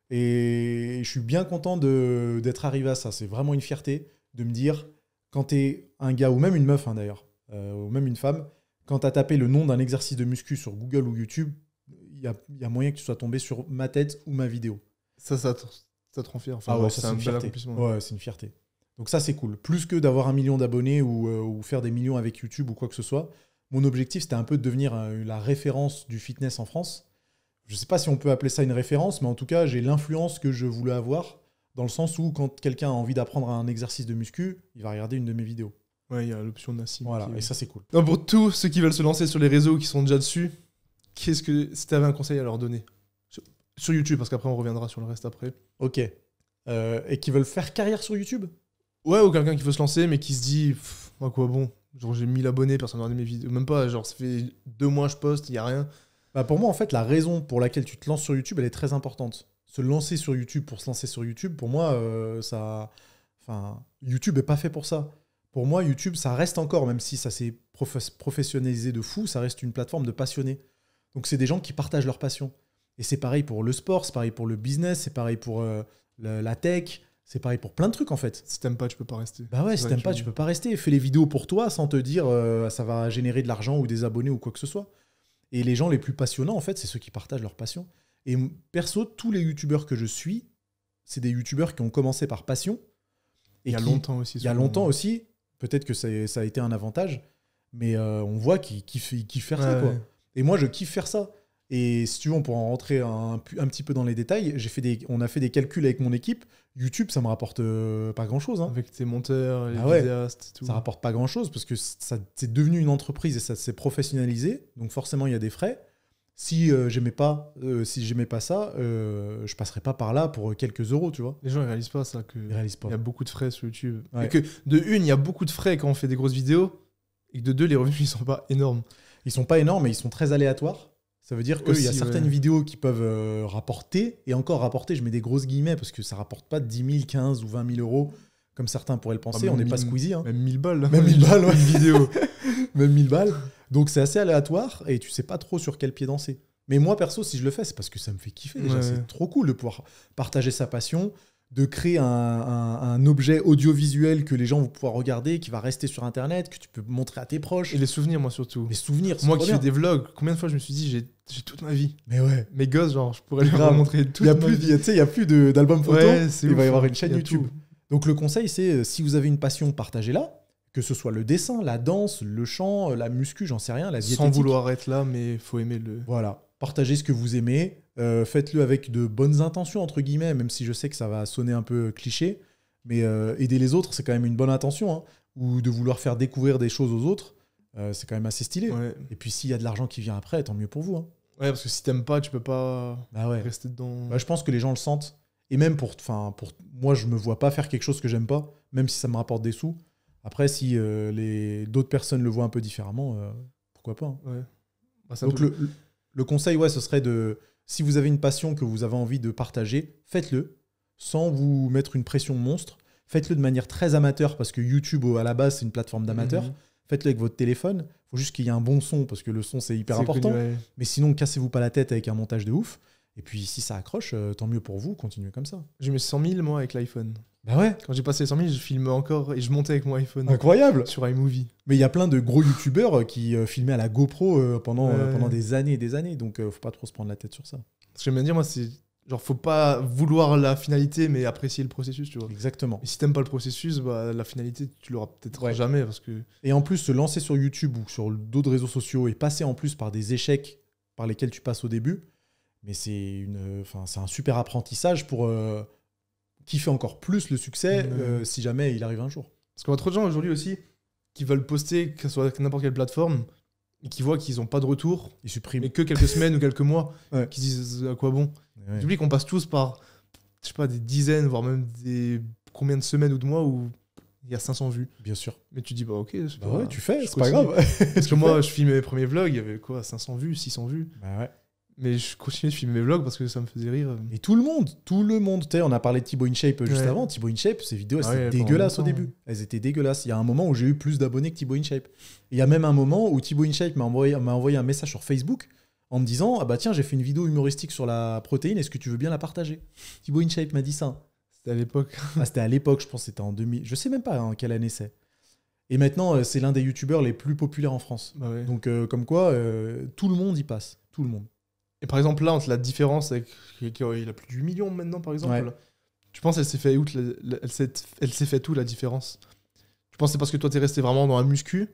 Et je suis bien content d'être arrivé à ça. C'est vraiment une fierté de me dire, quand t'es un gars, ou même une meuf d'ailleurs, ou même une femme, quand t'as tapé le nom d'un exercice de muscu sur Google ou YouTube, il y a moyen que tu sois tombé sur ma tête ou ma vidéo. Ça te rend fier. Enfin, ouais, c'est un bel accomplissement. Ouais, c'est une fierté. Donc ça, c'est cool. Plus que d'avoir 1 million d'abonnés ou faire des millions avec YouTube ou quoi que ce soit, mon objectif, c'était un peu de devenir la référence du fitness en France. Je ne sais pas si on peut appeler ça une référence, mais en tout cas, j'ai l'influence que je voulais avoir, dans le sens où quand quelqu'un a envie d'apprendre un exercice de muscu, il va regarder une de mes vidéos. Ouais, il y a l'option Nassim. Voilà, et ça, c'est cool. Non, pour tous ceux qui veulent se lancer sur les réseaux, qui sont déjà dessus, qu'est-ce que si tu avais un conseil à leur donner sur YouTube, parce qu'après on reviendra sur le reste après. Ok. Et qui veulent faire carrière sur YouTube? Ouais, ou quelqu'un qui veut se lancer, mais qui se dit, à quoi bon? Genre, j'ai 1000 abonnés, personne n'a regardé mes vidéos. Même pas, genre, ça fait 2 mois je poste, il y a rien. Bah pour moi, en fait, la raison pour laquelle tu te lances sur YouTube, elle est très importante. Se lancer sur YouTube pour se lancer sur YouTube, pour moi, YouTube n'est pas fait pour ça. Pour moi, YouTube, ça reste encore, même si ça s'est professionnalisé de fou, ça reste une plateforme de passionnés. Donc, c'est des gens qui partagent leur passion. Et c'est pareil pour le sport, c'est pareil pour le business, c'est pareil pour la tech, c'est pareil pour plein de trucs, en fait. Si t'aimes pas, tu peux pas rester. Bah ouais, si t'aimes pas, tu peux pas rester. Fais les vidéos pour toi sans te dire ça va générer de l'argent ou des abonnés ou quoi que ce soit. Et les gens les plus passionnants, en fait, c'est ceux qui partagent leur passion. Et perso, tous les youtubeurs que je suis, c'est des youtubeurs qui ont commencé par passion. Et il y a longtemps aussi. Il y a longtemps aussi. Peut-être que ça a été un avantage. Mais on voit qu'ils kiffent faire ça, quoi. Et moi, je kiffe faire ça. Et si tu veux, on pourra en rentrer un petit peu dans les détails. On a fait des calculs avec mon équipe. YouTube, ça me rapporte pas grand-chose. Hein. Avec tes monteurs, les ouais. vidéastes et tout. Ça rapporte pas grand-chose parce que c'est devenu une entreprise et ça s'est professionnalisé. Donc forcément, il y a des frais. Si j'aimais pas ça, je passerais pas par là pour quelques euros, tu vois. Les gens ils réalisent pas ça, Ils réalisent pas. Il y a beaucoup de frais sur YouTube. Ouais. Et que de une, il y a beaucoup de frais quand on fait des grosses vidéos. Et que de deux, les revenus ils sont pas énormes. Ils sont pas énormes, mais ils sont très aléatoires. Ça veut dire qu'il y a certaines vidéos qui peuvent rapporter, et encore rapporter, je mets des grosses guillemets, parce que ça rapporte pas 10 000, 15 ou 20 000 euros, comme certains pourraient le penser. On n'est pas Squeezie. Hein. Même 1000 balles. Même 1000 balles, ouais. Une vidéo. Même 1000 balles. Donc c'est assez aléatoire, et tu sais pas trop sur quel pied danser. Mais moi, perso, si je le fais, c'est parce que ça me fait kiffer. Déjà, c'est trop cool de pouvoir partager sa passion, de créer un objet audiovisuel que les gens vont pouvoir regarder, qui va rester sur Internet, que tu peux montrer à tes proches. Et les souvenirs, moi, surtout. Les souvenirs, moi qui fais des vlogs, combien de fois je me suis dit, j'ai toute ma vie. Mais ouais. Mes gosses, genre, je pourrais leur montrer toute ma vie. Il n'y a plus d'album photo, il va y avoir une chaîne YouTube. Tout. Donc le conseil, c'est, si vous avez une passion, partagez-la. Que ce soit le dessin, la danse, le chant, la muscu, j'en sais rien, la diététique. Sans vouloir être là, mais il faut aimer le... Voilà. Partagez ce que vous aimez. Faites-le avec de bonnes intentions, entre guillemets, même si je sais que ça va sonner un peu cliché. Mais aider les autres, c'est quand même une bonne intention. Hein. Ou de vouloir faire découvrir des choses aux autres, c'est quand même assez stylé. Ouais. Et puis s'il y a de l'argent qui vient après, tant mieux pour vous. Hein. Ouais, parce que si t'aimes pas, tu peux pas rester dedans. Bah, je pense que les gens le sentent. Et même pour moi, je me vois pas faire quelque chose que j'aime pas, même si ça me rapporte des sous. Après, si d'autres personnes le voient un peu différemment, pourquoi pas. Hein. Ouais. Bah, donc le conseil, ce serait de... Si vous avez une passion que vous avez envie de partager, faites-le, sans vous mettre une pression monstre. Faites-le de manière très amateur, parce que YouTube, à la base, c'est une plateforme d'amateurs. Faites-le avec votre téléphone. Il faut juste qu'il y ait un bon son, parce que le son, c'est hyper important. Connu, ouais. Mais sinon, cassez-vous pas la tête avec un montage de ouf. Et puis, si ça accroche, tant mieux pour vous, continuez comme ça. J'ai mis 100 000, moi, avec l'iPhone. Bah ouais. Quand j'ai passé les 100 000, je filmais encore et je montais avec mon iPhone. Incroyable. Sur iMovie. Mais il y a plein de gros youtubeurs qui filmaient à la GoPro pendant des années et des années. Donc, faut pas trop se prendre la tête sur ça. Ce que j'aime bien dire, moi, c'est genre, faut pas vouloir la finalité, mais apprécier le processus, tu vois. Exactement. Et si t'aimes pas le processus, bah, la finalité, tu l'auras peut-être jamais. Parce que... Et en plus, se lancer sur YouTube ou sur d'autres réseaux sociaux et passer en plus par des échecs par lesquels tu passes au début, mais c'est un super apprentissage pour kiffer encore plus le succès si jamais il arrive un jour. Parce qu'on a trop de gens aujourd'hui aussi qui veulent poster, que ce soit n'importe quelle plateforme, et qui voient qu'ils n'ont pas de retour. Ils suppriment. Mais que quelques semaines ou quelques mois, qui disent à quoi bon. Ouais. J'oublie qu'on passe tous par, je sais pas, des dizaines, voire même combien de semaines ou de mois où il y a 500 vues. Bien sûr. Mais tu dis, bah ok, c'est pas ouais, tu fais, c'est pas grave. Parce que moi, je filmais mes premiers vlogs, il y avait quoi, 500 vues, 600 vues. Bah ouais. Mais je continuais de filmer mes vlogs parce que ça me faisait rire. Et tout le monde. Tu sais, on a parlé de Thibaut InShape juste avant. Thibaut InShape, ses vidéos, elles étaient dégueulasses au début. Elles étaient dégueulasses. Il y a un moment où j'ai eu plus d'abonnés que Thibaut InShape. Il y a même un moment où Thibaut InShape m'a envoyé un message sur Facebook en me disant, ah bah tiens, j'ai fait une vidéo humoristique sur la protéine, est-ce que tu veux bien la partager? Thibaut InShape m'a dit ça. C'était à l'époque. C'était à l'époque, je pense que c'était en 2000. Je sais même pas en quelle année c'est. Et maintenant, c'est l'un des youtubeurs les plus populaires en France. Bah ouais. Donc, comme quoi, tout le monde y passe. Tout le monde. Et par exemple, là, entre la différence avec... Il a plus de 8 millions maintenant, par exemple. Ouais. Tu penses elle s'est fait où elle s'est fait où, la différence? Tu penses que c'est parce que toi, t'es resté vraiment dans la muscu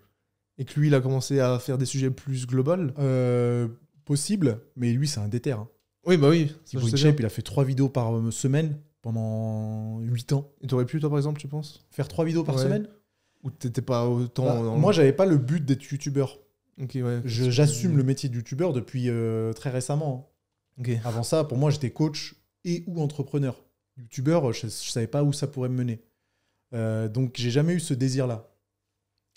et que lui, il a commencé à faire des sujets plus globaux? Possible, mais lui, c'est un déter. Hein. Oui, bah oui. Thibaut InShape, il a fait 3 vidéos par semaine pendant 8 ans. Et t'aurais pu, toi, par exemple, tu penses? Faire 3 vidéos par semaine? Ou t'étais pas autant... Moi, j'avais pas le but d'être youtubeur. Ok, ouais. J'assume le métier de youtubeur depuis très récemment. Ok. Avant ça, pour moi, j'étais coach et ou entrepreneur. Youtubeur, je savais pas où ça pourrait me mener. Donc, j'ai jamais eu ce désir-là.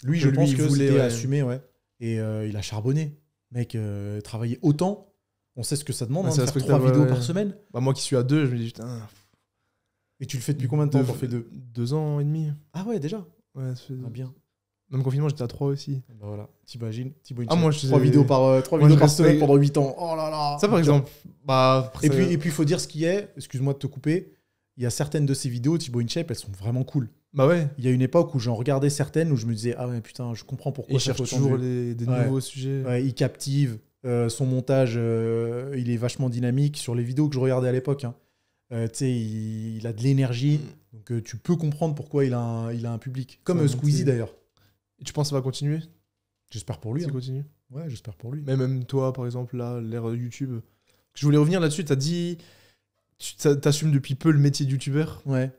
Lui, je pense il que voulait, c'était ouais. assumé, ouais. Et il a charbonné. Mec, travailler autant, on sait ce que ça demande, Ouais, hein, c'est de faire 3 respectable, vidéos ouais. par semaine. Bah, moi qui suis à 2, je me dis, putain. Et tu le fais depuis combien de temps? T'en fais 2? 2 ans et demi. Ah ouais, déjà. Ouais, ça fait... Ah, bien. Même confinement, j'étais à 3 aussi. Bah voilà, t'imagines. Moi, je 3 sais- vidéos par, Moi, vidéos je par reste- semaine pendant 8 ans. Oh là là. Ça, par exemple. Bah, après, Et ça- puis, il faut dire ce qui est, excuse-moi de te couper, il y a certaines de ces vidéos, Thibaut InShape, elles sont vraiment cool. Bah ouais. Il y a une époque où j'en regardais certaines où je me disais, ah ouais, putain, je comprends pourquoi Et il ça cherche fait autant toujours de vues. des Ouais. nouveaux sujets. Ouais, il captive, son montage, il est vachement dynamique sur les vidéos que je regardais à l'époque. Hein. Tu sais, il a de l'énergie, donc tu peux comprendre pourquoi il a un public. Comme Ça, Squeezie c'est- d'ailleurs. Et tu penses que ça va continuer? J'espère pour lui. Ça Hein. continue. Ouais, j'espère pour lui. Mais même toi, par exemple, là, l'ère YouTube. Je voulais revenir là-dessus. T'as dit. T'assumes depuis peu le métier de youtubeur. Ouais.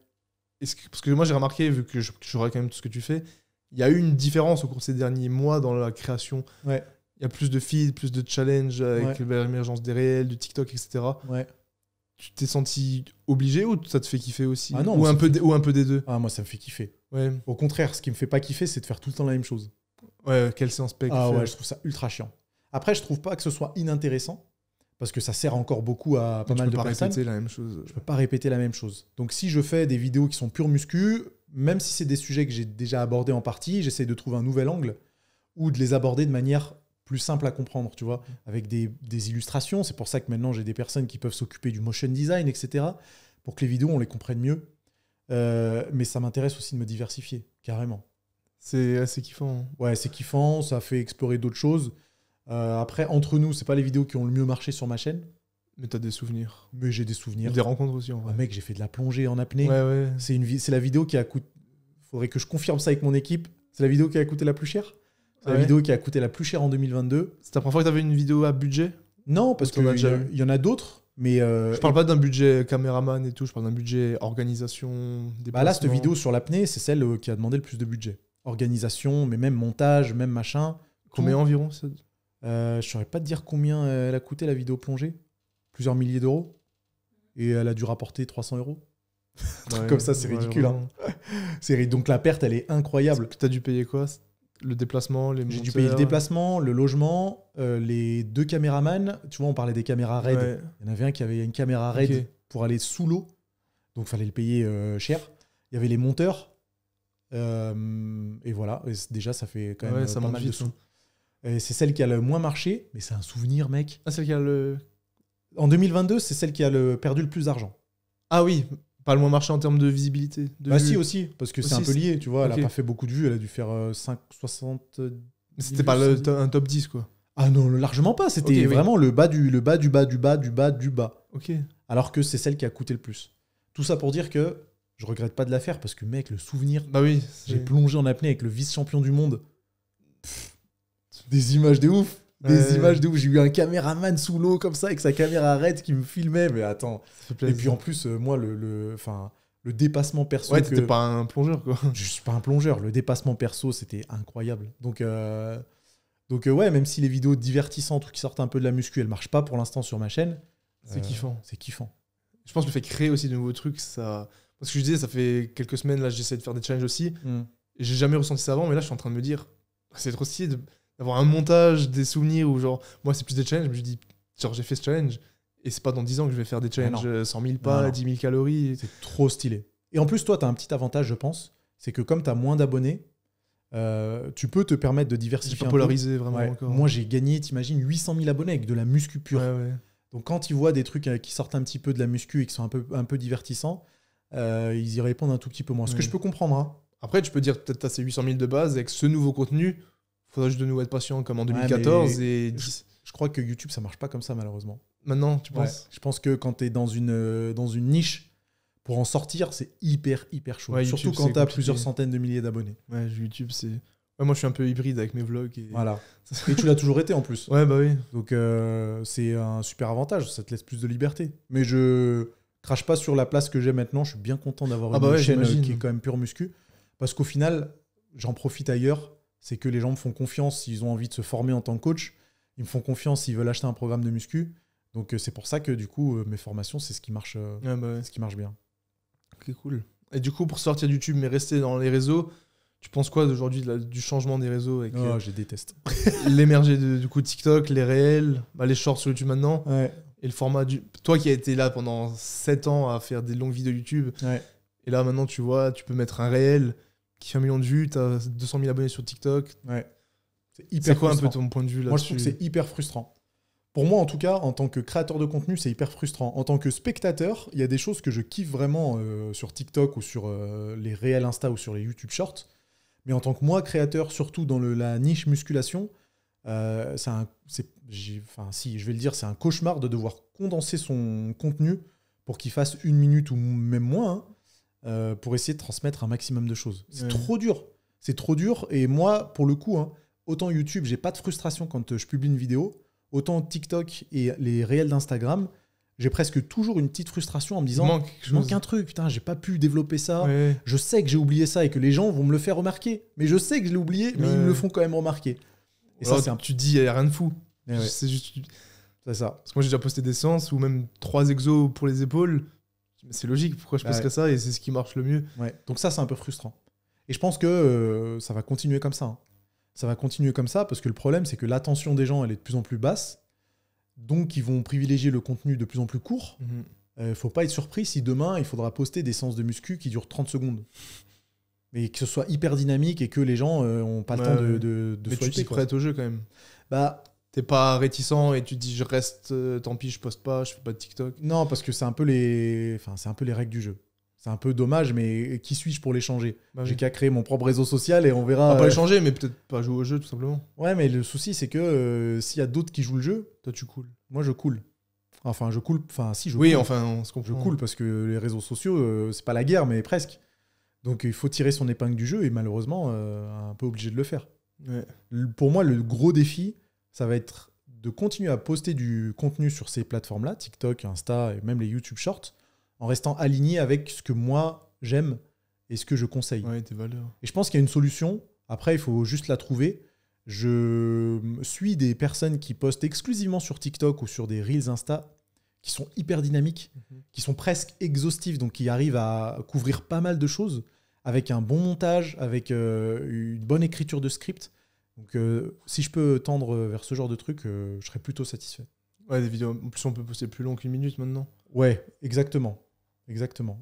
Parce que moi, j'ai remarqué, vu que je regarde quand même tout ce que tu fais, il y a eu une différence au cours de ces derniers mois dans la création. Ouais. Il y a plus de feeds, plus de challenges avec Ouais. l'émergence des réels, du TikTok, etc. Ouais. Tu t'es senti obligé ou ça te fait kiffer aussi? Ah non, ou, ça un me peu fait- ou un peu des deux? Ah, moi, ça me fait kiffer. Ouais. Au contraire, ce qui me fait pas kiffer, c'est de faire tout le temps la même chose. Ouais, quelle séance spec Ah faire. ouais, je trouve ça ultra chiant. Après, je trouve pas que ce soit inintéressant, parce que ça sert encore beaucoup à pas Tu mal peux de pas personnes. répéter la même chose. Je peux pas répéter la même chose. Donc si je fais des vidéos qui sont pure muscu, même si c'est des sujets que j'ai déjà abordés en partie, j'essaie de trouver un nouvel angle ou de les aborder de manière plus simple à comprendre, tu vois, avec des illustrations. C'est pour ça que maintenant j'ai des personnes qui peuvent s'occuper du motion design, etc., pour que les vidéos, on les comprenne mieux. Mais ça m'intéresse aussi de me diversifier, carrément. C'est assez kiffant. Ouais, c'est kiffant, ça fait explorer d'autres choses. Après, entre nous, c'est pas les vidéos qui ont le mieux marché sur ma chaîne, Mais t'as des souvenirs. mais j'ai des souvenirs. Des rencontres aussi, en Ah, vrai. mec, j'ai fait de la plongée en apnée. Ouais, ouais. C'est la vidéo qui a coûté. Faudrait que je confirme ça avec mon équipe. C'est la vidéo qui a coûté la plus chère. C'est la Ouais. vidéo qui a coûté la plus chère en 2022. C'est la première fois que t'avais une vidéo à budget? Non, parce Ou t'en as qu'il déjà eu y en a d'autres. Mais Je parle pas d'un budget caméraman et tout, je parle d'un budget organisation, bah là, cette déplacement. vidéo sur l'apnée, c'est celle qui a demandé le plus de budget. Organisation, mais même montage, même machin. Combien tout. environ ça Je saurais pas te dire combien elle a coûté la vidéo plongée. Plusieurs milliers d'euros. Et elle a dû rapporter 300 euros. Ouais, Comme ça, c'est ouais, ridicule. Hein. vraiment. Donc la perte, elle est incroyable. T'as dû payer quoi? Le déplacement, les J'ai dû monteurs. payer le déplacement, le logement, les 2 caméramans. Tu vois, on parlait des caméras RAID. Ouais. Il y en avait un qui avait une caméra RAID Ok. pour aller sous l'eau. Donc, il fallait le payer cher. Il y avait les monteurs. Et voilà. Et déjà, ça fait quand même Ouais, ça pas monte mal de vite, sous. hein. Et c'est celle qui a le moins marché, mais c'est un souvenir, mec. Ah, celle qui a le. En 2022, c'est celle qui a perdu le plus d'argent. Ah oui, pas le moins marché en termes de visibilité. De Bah vues. si, aussi, parce que c'est Aussi, un peu lié, tu vois. Elle ok. a pas fait beaucoup de vues, elle a dû faire 60... Mais c'était pas le 70. un top 10, quoi. Ah non, largement pas. C'était Ok, oui. vraiment le bas du bas du bas du bas du bas du bas. Ok. Alors que c'est celle qui a coûté le plus. Tout ça pour dire que je regrette pas de la faire parce que, mec, le souvenir, Bah oui. j'ai plongé en apnée avec le vice-champion du monde. Des images de ouf. Des Ouais. images de ouf. J'ai eu un caméraman sous l'eau comme ça avec sa caméra RED qui me filmait. Mais attends. Ça fait Et plaisir. puis en plus, moi, le dépassement perso. Ouais, que- t'étais pas un plongeur, quoi. Je suis pas un plongeur. Le dépassement perso, c'était incroyable. Donc ouais, même si les vidéos divertissantes ou qui sortent un peu de la muscu, elles marchent pas pour l'instant sur ma chaîne. C'est kiffant. C'est kiffant. Je pense que le fait de créer aussi de nouveaux trucs, ça. Parce que je disais, ça fait quelques semaines, là, j'essaie de faire des challenges aussi. Et j'ai jamais ressenti ça avant, mais là, je suis en train de me dire, c'est trop stylé d'avoir un montage, des souvenirs, ou genre, moi, c'est plus des challenges, mais je dis, genre, j'ai fait ce challenge, et c'est pas dans 10 ans que je vais faire des challenges 100 000 pas, non. 10 000 calories. C'est trop stylé. Et en plus, toi, tu as un petit avantage, je pense. C'est que comme tu as moins d'abonnés, tu peux te permettre de J'ai diversifier pas un peu. polarisé vraiment Ouais. encore. Moi, j'ai gagné, t'imagines, 800 000 abonnés avec de la muscu pure. Ouais, ouais. Donc quand ils voient des trucs qui sortent un petit peu de la muscu et qui sont un peu divertissants, ils y répondent un tout petit peu moins. Ce que Ouais. je peux comprendre. Hein. Après, tu peux dire, peut-être t'as ces 800 000 de base, avec ce nouveau contenu, faudra juste de nous être patient comme en Ouais, 2014 mais et Je crois que YouTube, ça marche pas comme ça, malheureusement. maintenant, tu Ouais. penses? Je pense que quand tu es dans une niche, pour en sortir, c'est hyper chaud. Ouais, Surtout YouTube, quand c'est tu as compliqué. plusieurs centaines de milliers d'abonnés. Ouais, YouTube, c'est. Ouais, moi, je suis un peu hybride avec mes vlogs. Et... Voilà. Et tu l'as toujours été en plus. Ouais, bah oui. Donc c'est un super avantage, ça te laisse plus de liberté. Mais je crache pas sur la place que j'ai maintenant, je suis bien content d'avoir Ah une bah ouais, chaîne j'imagine. qui est quand même pure muscu. Parce qu'au final, j'en profite ailleurs c'est que les gens me font confiance s'ils ont envie de se former en tant que coach. Ils me font confiance s'ils veulent acheter un programme de muscu. Donc c'est pour ça que du coup, mes formations, c'est ce qui marche, ce qui marche bien. Ok, cool. Et du coup, pour sortir de YouTube, mais rester dans les réseaux, tu penses quoi d'aujourd'hui du changement des réseaux avec Je déteste. l'émergé du coup TikTok, les réels, les shorts sur YouTube maintenant, et le format du... Toi qui as été là pendant 7 ans à faire des longues vidéos YouTube, et là maintenant tu vois, tu peux mettre un réel qui fait 1 million de vues, tu as 200 000 abonnés sur TikTok. C'est quoi un peu ton point de vue là-dessus? Moi je trouve que c'est hyper frustrant. Pour moi, en tout cas, en tant que créateur de contenu, c'est hyper frustrant. En tant que spectateur, il y a des choses que je kiffe vraiment sur TikTok ou sur les réels Insta ou sur les YouTube Shorts. Mais en tant que moi, créateur, surtout dans la niche musculation, je vais le dire, c'est un cauchemar de devoir condenser son contenu pour qu'il fasse 1 minute ou même moins pour essayer de transmettre un maximum de choses. C'est trop dur. C'est trop dur. Et moi, pour le coup, autant YouTube, j'ai pas de frustration quand je publie une vidéo. Autant TikTok et les réels d'Instagram, j'ai presque toujours une petite frustration en me disant je manque un truc, putain, j'ai pas pu développer ça. Je sais que j'ai oublié ça et que les gens vont me le faire remarquer. Mais je sais que je l'ai oublié, mais ils me le font quand même remarquer. Et alors, ça, tu dis, il n'y a rien de fou. C'est juste. C'est ça. Parce que moi, j'ai déjà posté des séances ou même 3 exos pour les épaules. C'est logique, pourquoi je posterais ça et c'est ce qui marche le mieux. Donc ça, c'est un peu frustrant. Et je pense que ça va continuer comme ça. Ça va continuer comme ça parce que le problème, c'est que l'attention des gens, elle est de plus en plus basse. Donc, ils vont privilégier le contenu de plus en plus court. Faut pas être surpris si demain, il faudra poster des séances de muscu qui durent 30 secondes. Mais que ce soit hyper dynamique et que les gens n'ont pas le temps de mais tu t'y prêtes au jeu quand même. T'es pas réticent et tu te dis je reste, tant pis, je poste pas, je fais pas de TikTok. Non, parce que c'est un peu les règles du jeu. C'est un peu dommage, mais qui suis-je pour les changer? J'ai qu'à créer mon propre réseau social et on verra. On va pas les changer, mais peut-être pas jouer au jeu, tout simplement. Ouais, mais le souci, c'est que s'il y a d'autres qui jouent le jeu, toi, tu coules. Moi, je coule. Enfin, je coule. Enfin, si, je coule. Oui, enfin, on se comprend. Je coule parce que les réseaux sociaux, c'est pas la guerre, mais presque. Donc, il faut tirer son épingle du jeu et malheureusement, un peu obligé de le faire. Pour moi, le gros défi, ça va être de continuer à poster du contenu sur ces plateformes-là, TikTok, Insta et même les YouTube Shorts, en restant aligné avec ce que moi j'aime et ce que je conseille. Tes valeurs. Et je pense qu'il y a une solution. Après, il faut juste la trouver. Je suis des personnes qui postent exclusivement sur TikTok ou sur des Reels Insta qui sont hyper dynamiques, qui sont presque exhaustives, donc qui arrivent à couvrir pas mal de choses avec un bon montage, avec une bonne écriture de script. Donc, si je peux tendre vers ce genre de truc, je serais plutôt satisfait. Des vidéos. En plus, on peut poster plus long qu'1 minute maintenant. Ouais, exactement.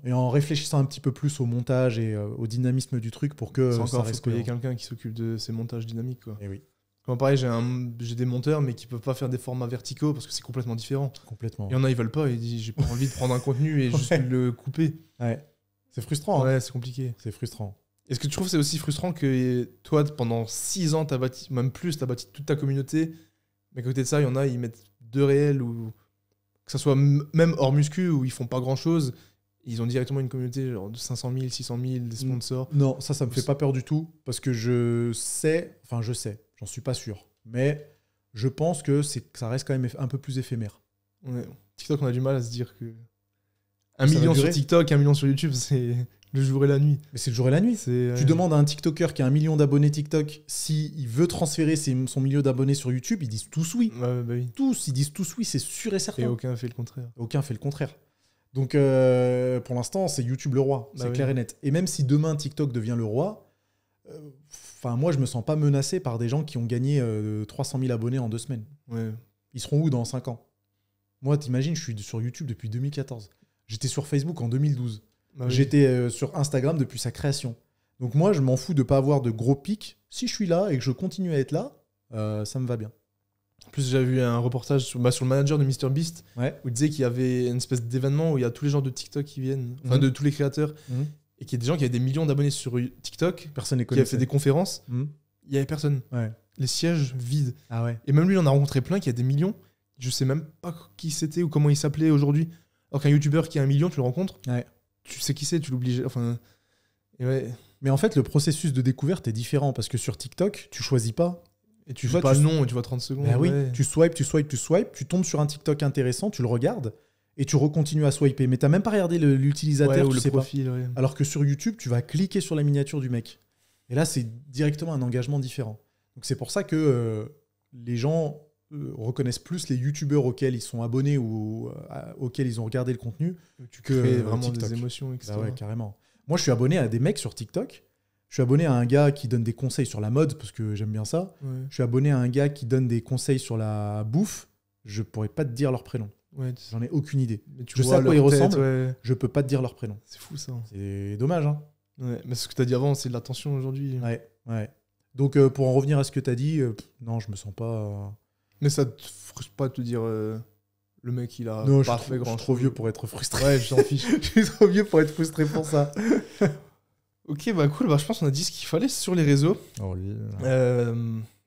Et en réfléchissant un petit peu plus au montage et au dynamisme du truc pour que ça reste payer quelqu'un qui s'occupe de ces montages dynamiques, quoi. Et oui. Comme pareil, j'ai des monteurs mais qui peuvent pas faire des formats verticaux parce que c'est complètement différent. Complètement. Il y en a, ils veulent pas, ils disent j'ai pas envie de prendre un contenu et juste le couper. C'est frustrant. Ouais, c'est compliqué. C'est frustrant. Est-ce que tu trouves que c'est aussi frustrant que toi, pendant 6 ans, t'as bâti, même plus, t'as bâti toute ta communauté, mais à côté de ça, il y en a, ils mettent 2 réels ou que ça soit même hors muscu où ils font pas grand chose. Ils ont directement une communauté genre de 500 000, 600 000, des sponsors. Non, ça me fait pas peur du tout parce que je sais, j'en suis pas sûr, mais je pense que ça reste quand même un peu plus éphémère. TikTok, on a du mal à se dire que 1 million sur TikTok, 1 million sur YouTube, c'est le jour et la nuit. Mais c'est le jour et la nuit. Tu demandes à un TikToker qui a 1 million d'abonnés TikTok s'il veut transférer son million d'abonnés sur YouTube, ils disent tous oui. Oui. Tous, ils disent tous oui, c'est sûr et certain. Et aucun fait le contraire. Donc, pour l'instant, c'est YouTube le roi. C'est clair et net. Et même si demain, TikTok devient le roi, moi, je me sens pas menacé par des gens qui ont gagné 300 000 abonnés en 2 semaines. Ils seront où dans 5 ans? Moi, t'imagines, je suis sur YouTube depuis 2014. J'étais sur Facebook en 2012. J'étais sur Instagram depuis sa création. Donc moi, je m'en fous de pas avoir de gros pics. Si je suis là et que je continue à être là, ça me va bien. En plus, j'avais vu un reportage sur le manager de MrBeast où il disait qu'il y avait une espèce d'événement où il y a tous les gens de TikTok qui viennent, enfin de tous les créateurs, et qu'il y a des gens qui avaient des millions d'abonnés sur TikTok, personne les qui avaient fait des conférences, il n'y avait personne. Les sièges vides. Et même lui, on a rencontré plein qui a des millions. Je sais même pas qui c'était ou comment il s'appelait aujourd'hui. Alors qu'un youtubeur qui a 1 million, tu le rencontres, tu sais qui c'est, tu l'oublies. Enfin, mais en fait, le processus de découverte est différent parce que sur TikTok, tu choisis pas. Et tu vois pas le nom et tu vois 30 secondes. Oui, tu swipes, tu tombes sur un TikTok intéressant, tu le regardes et tu recontinues à swiper. Mais tu n'as même pas regardé l'utilisateur ou le profil. Alors que sur YouTube, tu vas cliquer sur la miniature du mec. Et là, c'est directement un engagement différent. Donc c'est pour ça que les gens reconnaissent plus les youtubeurs auxquels ils sont abonnés ou auxquels ils ont regardé le contenu Tu que crées vraiment TikTok. des émotions, etc. Bah ouais, carrément. Moi, je suis abonné à des mecs sur TikTok. Je suis abonné à un gars qui donne des conseils sur la mode, parce que j'aime bien ça. Ouais. Je suis abonné à un gars qui donne des conseils sur la bouffe. Je pourrais pas te dire leur prénom. Ouais, J'en ai aucune idée. mais tu Je vois sais à quoi leur ils tête, ressemblent. ouais. Je peux pas te dire leur prénom. C'est fou ça. C'est dommage, hein. Ouais, mais ce que tu as dit avant, c'est de l'attention aujourd'hui. Ouais, ouais. Donc, pour en revenir à ce que tu as dit, non, je me sens pas... Mais ça te frustre pas de te dire le mec il a non, je pas suis fait trop, grand je suis trop vieux pour être frustré. Ouais, je t'en fiche. Je suis trop vieux pour être frustré pour ça. Ok, bah cool, bah, je pense qu'on a dit ce qu'il fallait sur les réseaux. Oh,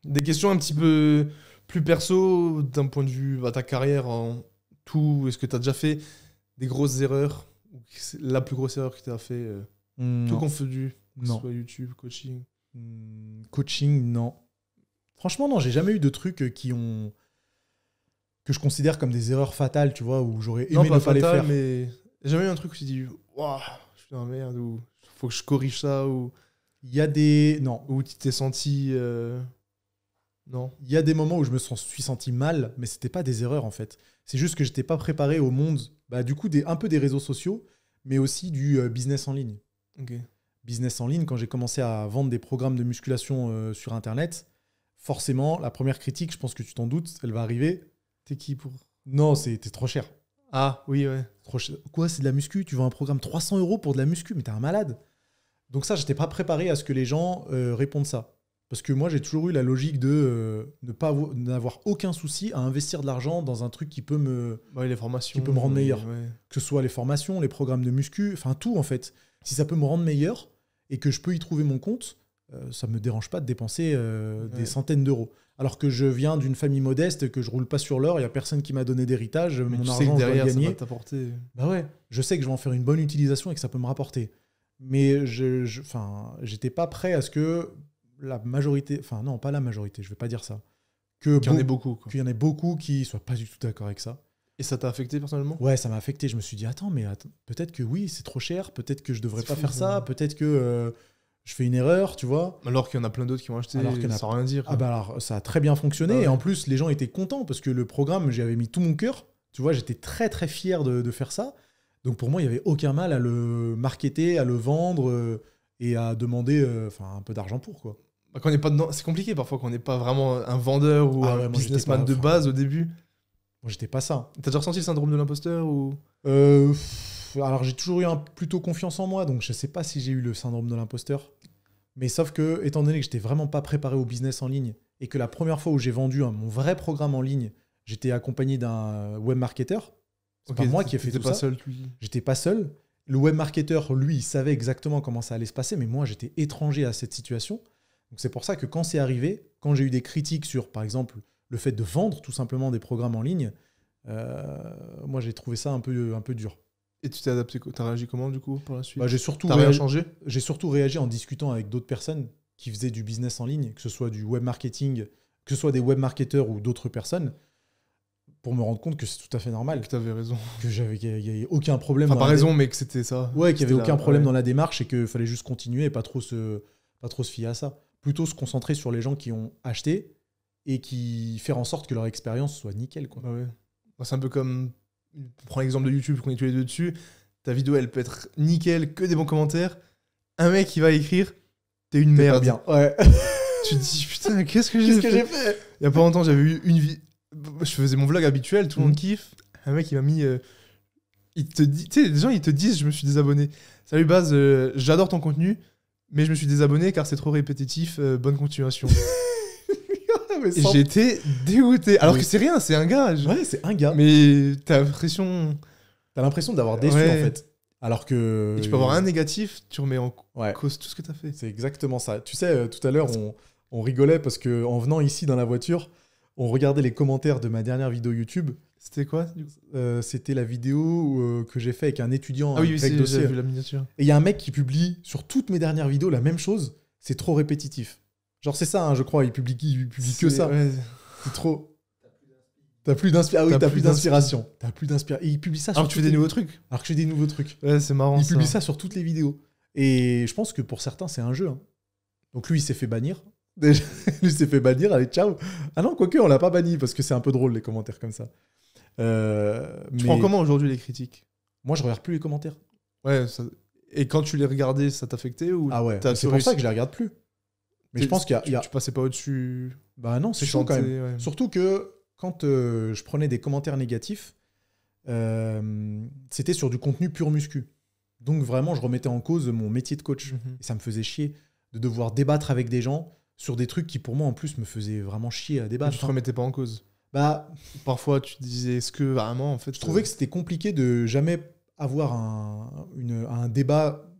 Des questions un petit peu plus perso d'un point de vue ta carrière en tout. Est-ce que tu as déjà fait des grosses erreurs? Ou c'est la plus grosse erreur que tu as fait tout non. confondu, que ce Non. soit YouTube, coaching. Coaching, non. Franchement, non, j'ai jamais eu de trucs que je considère comme des erreurs fatales, tu vois, où j'aurais aimé ne pas les fatal, faire. mais j'ai jamais eu un truc où tu te dis waouh, je suis dans la merde ou faut que je corrige ça ou Il y a des... Non. où tu t'es senti non. Il y a des moments où je me suis senti mal, mais c'était pas des erreurs, en fait. C'est juste que j'étais pas préparé au monde, du coup, un peu des réseaux sociaux, mais aussi du business en ligne. Ok. Business en ligne, quand j'ai commencé à vendre des programmes de musculation sur Internet, forcément, la première critique, je pense que tu t'en doutes, elle va arriver. T'es qui pour Non, c'était trop cher. Ah oui ouais. Trop cher. Quoi, c'est de la muscu? Tu vends un programme 300 € pour de la muscu? Mais t'es un malade. Donc ça, j'étais pas préparé à ce que les gens répondent ça. Parce que moi, j'ai toujours eu la logique de n'avoir aucun souci à investir de l'argent dans un truc qui peut me les formations qui peut me rendre meilleur. ouais. Que ce soit les formations, les programmes de muscu, enfin tout en fait. Si ça peut me rendre meilleur et que je peux y trouver mon compte, ça me dérange pas de dépenser des centaines d'euros. Alors que je viens d'une famille modeste, que je roule pas sur l'or, il y a personne qui m'a donné d'héritage, Mais mon tu sais argent que je dois le derrière ça gagner. va t'apporter. Bah ouais, je sais que je vais en faire une bonne utilisation et que ça peut me rapporter. Mais j'étais pas prêt à ce que la majorité, enfin non, pas la majorité, je vais pas dire ça. Qu'il y en ait beaucoup quoi. Qu'il y en ait beaucoup qui soient pas du tout d'accord avec ça. Et ça t'a affecté personnellement? Ouais, ça m'a affecté. Je me suis dit, attends, peut-être que oui, c'est trop cher, peut-être que je devrais C'est pas fou, faire ça. ça, peut-être que je fais une erreur, tu vois. Alors qu'il y en a plein d'autres qui ont acheté Alors qu'il y en a- sans rien dire. Ah bah alors, ça a très bien fonctionné. Ah ouais. Et en plus, les gens étaient contents parce que le programme, j'y avais mis tout mon cœur. Tu vois, j'étais très très fier de faire ça. Donc pour moi, il n'y avait aucun mal à le marketer, à le vendre et à demander un peu d'argent pour, quoi. Quand on n'est pas dedans, c'est compliqué parfois quand on n'est pas vraiment un vendeur ou Ah un ouais, moi, j'étais businessman pas- de base au début. Moi, j'étais pas ça. T'as déjà ressenti le syndrome de l'imposteur ou Alors j'ai toujours eu plutôt confiance en moi, donc je sais pas si j'ai eu le syndrome de l'imposteur. Mais sauf que, étant donné que j'étais vraiment pas préparé au business en ligne et que la première fois où j'ai vendu mon vrai programme en ligne, j'étais accompagné d'un webmarketer. C'est pas moi qui ai fait t'étais tout pas ça. seul, J'étais pas seul. Le webmarketer, lui, il savait exactement comment ça allait se passer, mais moi, j'étais étranger à cette situation. Donc c'est pour ça que quand c'est arrivé, quand j'ai eu des critiques sur, par exemple, le fait de vendre tout simplement des programmes en ligne, moi, j'ai trouvé ça un peu dur. Et tu t'es adapté, t'as réagi comment du coup par la suite? Bah, j'ai surtout T'as rien réagi- changé? J'ai surtout réagi en discutant avec d'autres personnes qui faisaient du business en ligne, que ce soit du web marketing, que ce soit des web marketeurs ou d'autres personnes, pour me rendre compte que c'est tout à fait normal, Que t'avais raison. qu'il n'y avait aucun problème. Enfin, dans pas la raison, mais que c'était ça. Ouais, qu'il n'y avait C'était aucun là, problème ouais. dans la démarche et qu'il fallait juste continuer et pas trop se fier à ça. Plutôt se concentrer sur les gens qui ont acheté et qui faire en sorte que leur expérience soit nickel, quoi. Bah ouais. Bah, c'est un peu comme. Prends l'exemple de YouTube qu'on est tous les deux dessus. Ta vidéo, elle peut être nickel, que des bons commentaires. Un mec, il va écrire t'es une C'est merde. pas bien. Ouais. Tu te dis putain, qu'est-ce que Qu'est-ce que j'ai j'ai fait? fait? Il y a pas longtemps, j'avais eu une vie. Je faisais mon vlog habituel, tout le monde kiffe. Un mec, il m'a mis. Il te dit, tu sais, les gens, ils te disent je me suis désabonné. Salut Baz, j'adore ton contenu, mais je me suis désabonné car c'est trop répétitif. Bonne continuation. Mais Et sans- j'étais dégoûté. Alors Oui. que c'est rien, c'est un gars. Ouais, c'est un gars. Mais t'as l'impression. T'as l'impression d'avoir déçu, Ouais. en fait. Alors que... Et tu peux avoir un négatif, tu remets en Ouais. cause tout ce que t'as fait. C'est exactement ça. Tu sais, tout à l'heure, on rigolait parce qu'en venant ici dans la voiture, on regardait les commentaires de ma dernière vidéo YouTube. C'était quoi du coup? C'était la vidéo que j'ai fait avec un étudiant, Ah oui, oui, Greg c'est- Dossier. j'ai vu la miniature. Et il y a un mec qui publie sur toutes mes dernières vidéos la même chose. C'est trop répétitif. Genre, c'est ça, hein, je crois. Il publie que ça. Ouais. C'est trop. T'as plus d'inspiration. Ah oui, t'as plus d'inspiration. T'as plus d'inspiration. Et il publie ça sur Alors que tu fais des nouveaux trucs. Alors que je fais des nouveaux trucs. Ouais, c'est marrant. Il ça. publie ça sur toutes les vidéos. Et je pense que pour certains, c'est un jeu. Hein. Donc lui, il s'est fait bannir. Déjà, lui s'est fait bannir, allez, ciao. Ah non, quoique, on l'a pas banni, parce que c'est un peu drôle, les commentaires comme ça. Tu prends comment aujourd'hui les critiques? Moi, je regarde plus les commentaires. Ouais, et quand tu les regardais, ça t'affectait ou Ah ouais, c'est pour ça que je les regarde plus. Mais je pense qu'il y a... Tu passais pas au-dessus. Bah non, c'est chaud quand même. Ouais. Surtout que quand je prenais des commentaires négatifs, c'était sur du contenu pur muscu. Donc vraiment, je remettais en cause mon métier de coach. Et ça me faisait chier de devoir débattre avec des gens sur des trucs qui, pour moi, en plus, me faisaient vraiment chier à débattre. Tu te remettais pas en cause? Bah, parfois, tu te disais, est-ce que vraiment, en fait... Je trouvais que c'était compliqué de jamais avoir un débat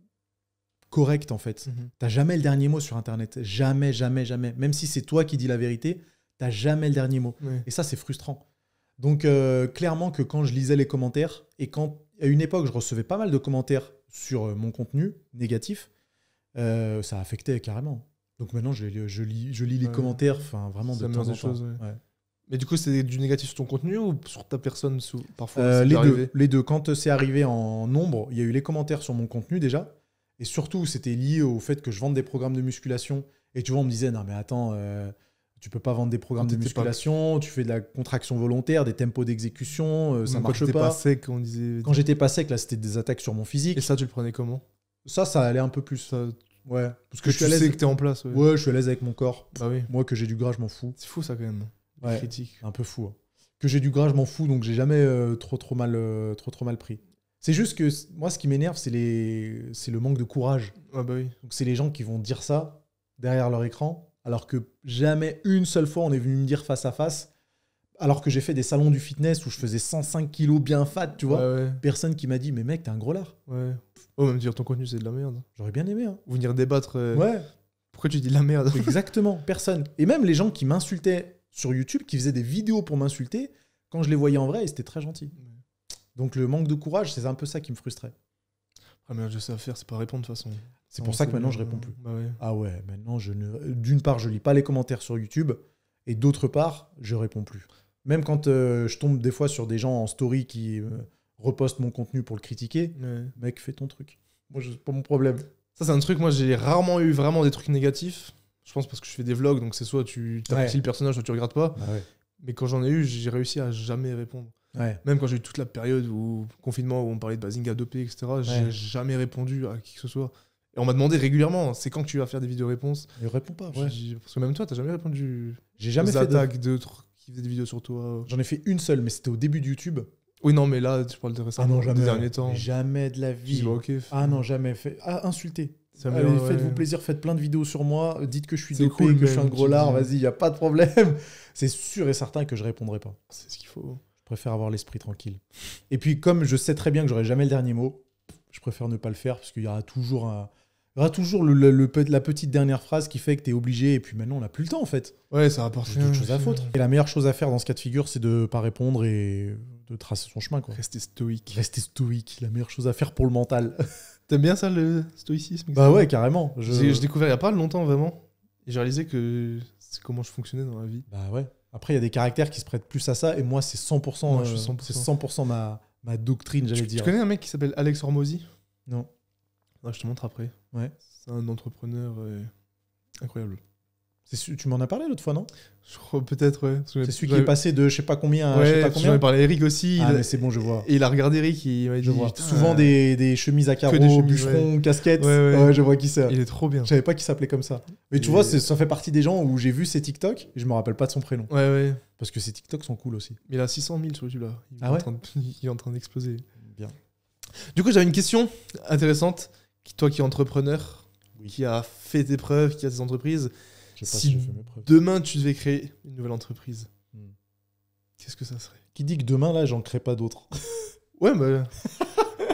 correct, en fait. T'as jamais le dernier mot sur Internet. Jamais, jamais, jamais. Même si c'est toi qui dis la vérité, t'as jamais le dernier mot. Ouais. Et ça, c'est frustrant. Donc, clairement que quand je lisais les commentaires, et quand, à une époque, je recevais pas mal de commentaires sur mon contenu négatif, ça affectait carrément. Donc maintenant, je lis les commentaires, enfin vraiment de temps en temps. Ouais. Mais du coup, c'était du négatif sur ton contenu ou sur ta personne parfois les deux. Quand c'est arrivé en nombre, il y a eu les commentaires sur mon contenu déjà. Et surtout, c'était lié au fait que je vende des programmes de musculation. Et tu vois, on me disait, non mais attends, tu peux pas vendre des programmes de musculation, tu fais de la contraction volontaire, des tempos d'exécution, ça marche pas. Pas sec, on disait... Quand j'étais pas sec, là, c'était des attaques sur mon physique. Et ça, tu le prenais comment? Ça allait un peu plus. Ouais. Parce que je suis sais que t'es en place. Ouais, je suis à l'aise avec mon corps. Bah oui. Moi, que j'ai du gras, je m'en fous. C'est fou ça quand même. Ouais. Critique. Un peu fou. Hein. Que j'ai du gras, je m'en fous, donc j'ai jamais trop mal pris. C'est juste que moi, ce qui m'énerve, c'est le manque de courage. Ah bah oui. Donc c'est les gens qui vont dire ça derrière leur écran, alors que jamais une seule fois on est venu me dire face à face. Alors que j'ai fait des salons du fitness où je faisais 105 kilos bien fat, tu vois. Ouais. Personne qui m'a dit, mais mec, t'es un gros lard. Ouais. Oh, même dire ton contenu, c'est de la merde. J'aurais bien aimé. Hein. Ou venir débattre. Ouais. Pourquoi tu dis de la merde? Exactement, personne. Et même les gens qui m'insultaient sur YouTube, qui faisaient des vidéos pour m'insulter, quand je les voyais en vrai, ils étaient très gentils. Donc le manque de courage, c'est un peu ça qui me frustrait. Ah merde, je sais à faire, c'est pas répondre de toute façon. C'est pour ça que maintenant, je réponds plus. Bah ouais. Ah ouais, maintenant, d'une part, je lis pas les commentaires sur YouTube, et d'autre part, je réponds plus. Même quand je tombe des fois sur des gens en story qui repostent mon contenu pour le critiquer, mec, fais ton truc. Moi, c'est pas mon problème. Ça, c'est un truc, moi, j'ai rarement eu vraiment des trucs négatifs. Je pense parce que je fais des vlogs, donc c'est soit tu apprécies le personnage, soit tu regardes pas. Ah ouais. Mais quand j'en ai eu, j'ai réussi à jamais répondre. Ouais. Même quand j'ai eu toute la période où confinement, où on parlait de Bazinga 2P, etc., j'ai jamais répondu à qui que ce soit. Et on m'a demandé régulièrement, c'est quand que tu vas faire des vidéos-réponses? Je réponds pas, ouais. Parce que même toi, t'as jamais répondu. J'ai jamais fait d'attaques d'autres qui faisaient des vidéos sur toi. J'en ai fait une seule, mais c'était au début de YouTube. Oui, non, mais là, tu parles de récemment, non, jamais, des derniers temps. Jamais de la vie. Ah non, jamais fait. Ah, insulter. Allez, faites-vous plaisir, faites plein de vidéos sur moi, dites que je suis dopé, que je suis un gros lard, vas-y, y a pas de problème. C'est sûr et certain que je répondrai pas. C'est ce qu'il faut. Je préfère avoir l'esprit tranquille. Et puis, comme je sais très bien que j'aurai jamais le dernier mot, je préfère ne pas le faire parce qu'il y aura toujours la petite dernière phrase qui fait que tu es obligé et puis maintenant on n'a plus le temps en fait. Ouais, ça rapporte d'autres choses à foutre. Et la meilleure chose à faire dans ce cas de figure, c'est de pas répondre et de tracer son chemin, quoi. Rester stoïque. Rester stoïque, la meilleure chose à faire pour le mental. T'aimes bien ça, le stoïcisme? Bah ouais, carrément. J'ai découvert il y a pas longtemps vraiment. Et j'ai réalisé que c'est comment je fonctionnais dans la vie. Bah ouais. Après, il y a des caractères qui se prêtent plus à ça et moi, c'est 100%, moi, je suis 100%. C'est 100% ma doctrine, j'allais dire. Tu connais un mec qui s'appelle Alex Hormozy? Non. Non, je te montre après. Ouais. C'est un entrepreneur incroyable. Tu m'en as parlé l'autre fois, non? Je crois peut-être, ouais. C'est celui qui est passé de je sais pas combien à ouais, je sais pas combien. J'en ai parlé à Eric aussi. Ah, mais c'est bon, je vois. Et il a regardé Eric, il m'a dit... Je vois. Souvent des chemises à carreaux, bûcherons, casquettes. Ouais, je vois qui c'est. Il est trop bien. Je savais pas qu'il s'appelait comme ça. Mais tu vois, ça fait partie des gens où j'ai vu ses TikTok et je me rappelle pas de son prénom. Ouais. Parce que ses TikTok sont cool aussi. Mais il a 600 000 sur YouTube là. Il est en train d'exploser. Bien. Du coup, j'avais une question intéressante. Toi qui es entrepreneur, qui a fait tes preuves, qui a tes entreprises... Si demain tu devais créer une nouvelle entreprise, qu'est-ce que ça serait? Qui dit que demain là j'en crée pas d'autres? Ouais, mais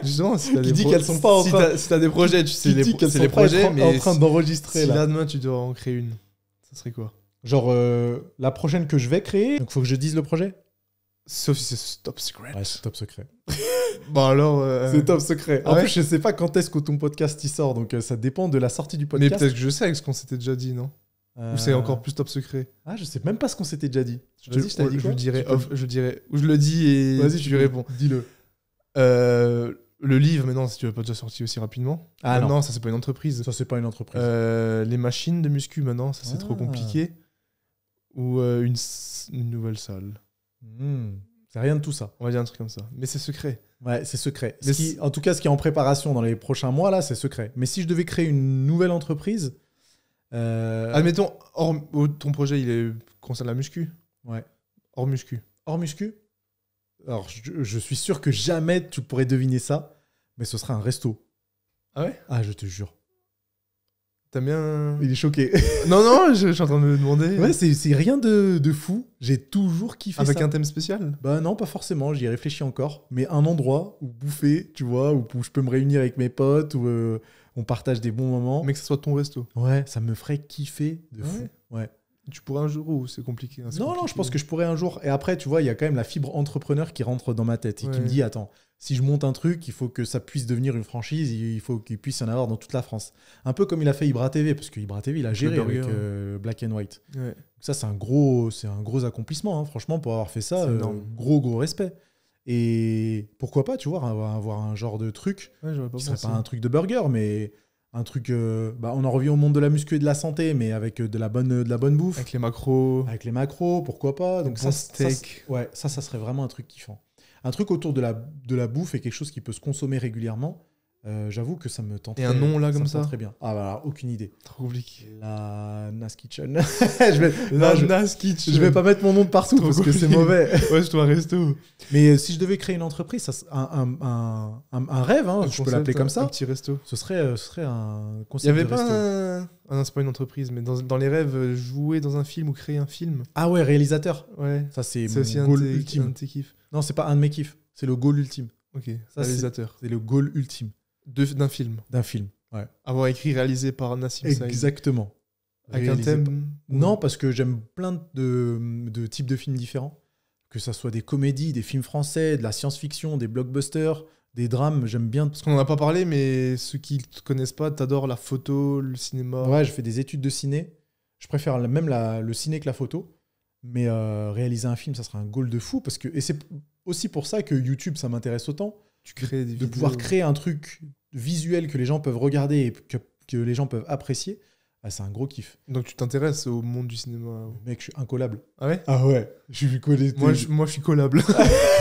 justement, si t'as qui dit qu'elles sont pas en train... si t'as des projets, tu sais c'est les projets, mais en train d'enregistrer si là. Là demain tu dois en créer une, ça serait quoi? Genre la prochaine que je vais créer, donc faut que je dise le projet. Sauf si c'est top secret. Ouais, c'est top secret. Bon alors... C'est top secret. En plus, je sais pas quand est-ce que ton podcast il sort, donc ça dépend de la sortie du podcast. Mais peut-être que je sais avec ce qu'on s'était déjà dit, non? Ou c'est encore plus top secret? Ah, je sais même pas ce qu'on s'était déjà dit. Vas-y, je t'ai dit quoi? Je dirais, ou je le dis et vas-y, tu lui réponds. Dis-le. Le livre, mais non, si tu l'as pas déjà sorti aussi rapidement. Ah non. Non, ça c'est pas une entreprise. Ça, c'est pas une entreprise. Les machines de muscu maintenant, ça c'est trop Ah. compliqué. Ou une nouvelle salle. C'est rien de tout ça. On va dire un truc comme ça. Mais c'est secret. Ouais, c'est secret. Mais En tout cas, ce qui est en préparation dans les prochains mois, là, c'est secret. Mais si je devais créer une nouvelle entreprise... Admettons, ton projet, concerne la muscu. Ouais. Hors muscu. Hors muscu. Alors, je suis sûr que jamais tu pourrais deviner ça, mais ce serait un resto. Ah ouais? Ah, je te jure. T'aimes bien... Il est choqué. Non, je suis en train de me demander. Ouais, c'est rien de fou. J'ai toujours kiffé Avec ça. un thème spécial? Bah non, pas forcément, j'y réfléchis encore. Mais un endroit où bouffer, tu vois, où je peux me réunir avec mes potes, où on partage des bons moments. Mais que ce soit ton resto. Ouais, ça me ferait kiffer de fou. Ouais. Tu pourrais un jour ou c'est compliqué? Hein, Non, je pense que je pourrais un jour. Et après, tu vois, il y a quand même la fibre entrepreneur qui rentre dans ma tête et qui me dit, attends, si je monte un truc, il faut que ça puisse devenir une franchise, il faut qu'il puisse y en avoir dans toute la France. Un peu comme il a fait Ibra TV, parce que Ibra TV, il a géré avec Black and White. Ouais. Ça, c'est un gros accomplissement, hein. Franchement, pour avoir fait ça, gros respect. Et pourquoi pas, tu vois, avoir un genre de truc, qui serait pas un truc de burger, mais un truc... on en revient au monde de la muscu et de la santé, mais avec de la bonne bouffe. Avec les macros. Avec les macros, pourquoi pas. Donc ça steak. Ça serait vraiment un truc kiffant. Un truc autour de la bouffe et quelque chose qui peut se consommer régulièrement. J'avoue que ça me tente. Et un nom là comme ça très bien. Ah voilà, aucune idée. Trop compliqué. La Nas Kitchen. Nas Kitchen. Je vais pas mettre mon nom de partout parce que c'est mauvais. Ouais, je dois un resto. Mais si je devais créer une entreprise, un rêve, hein, je peux l'appeler comme ça. Un petit resto. Ce serait un concept. Il y avait de resto. pas non, c'est pas une entreprise, mais dans les rêves, jouer dans un film ou créer un film. Ah ouais, réalisateur. Ouais. Ça c'est aussi mon goal ultime. Un de tes kiffs. Non, c'est pas un de mes kiffs. C'est le goal ultime. Ok. Ça, réalisateur. C'est le goal ultime. D'un film. D'un film, ouais. Avoir écrit, réalisé par Nassim Saïd. Exactement. Avec un thème. Non, parce que j'aime plein de types de films différents. Que ça soit des comédies, des films français, de la science-fiction, des blockbusters, des drames, j'aime bien. Parce qu'on n'en a pas parlé, mais ceux qui ne te connaissent pas, t'adores la photo, le cinéma. Ouais, je fais des études de ciné. Je préfère même le ciné que la photo. Mais réaliser un film, ça serait un goal de fou. Et c'est aussi pour ça que YouTube, ça m'intéresse autant. Tu crées des vidéos. Pouvoir créer un truc visuel que les gens peuvent regarder et que les gens peuvent apprécier, c'est un gros kiff. Donc tu t'intéresses au monde du cinéma? Mec, je suis incollable. Ah ouais? Ah ouais, je suis collé. Moi, je suis collable.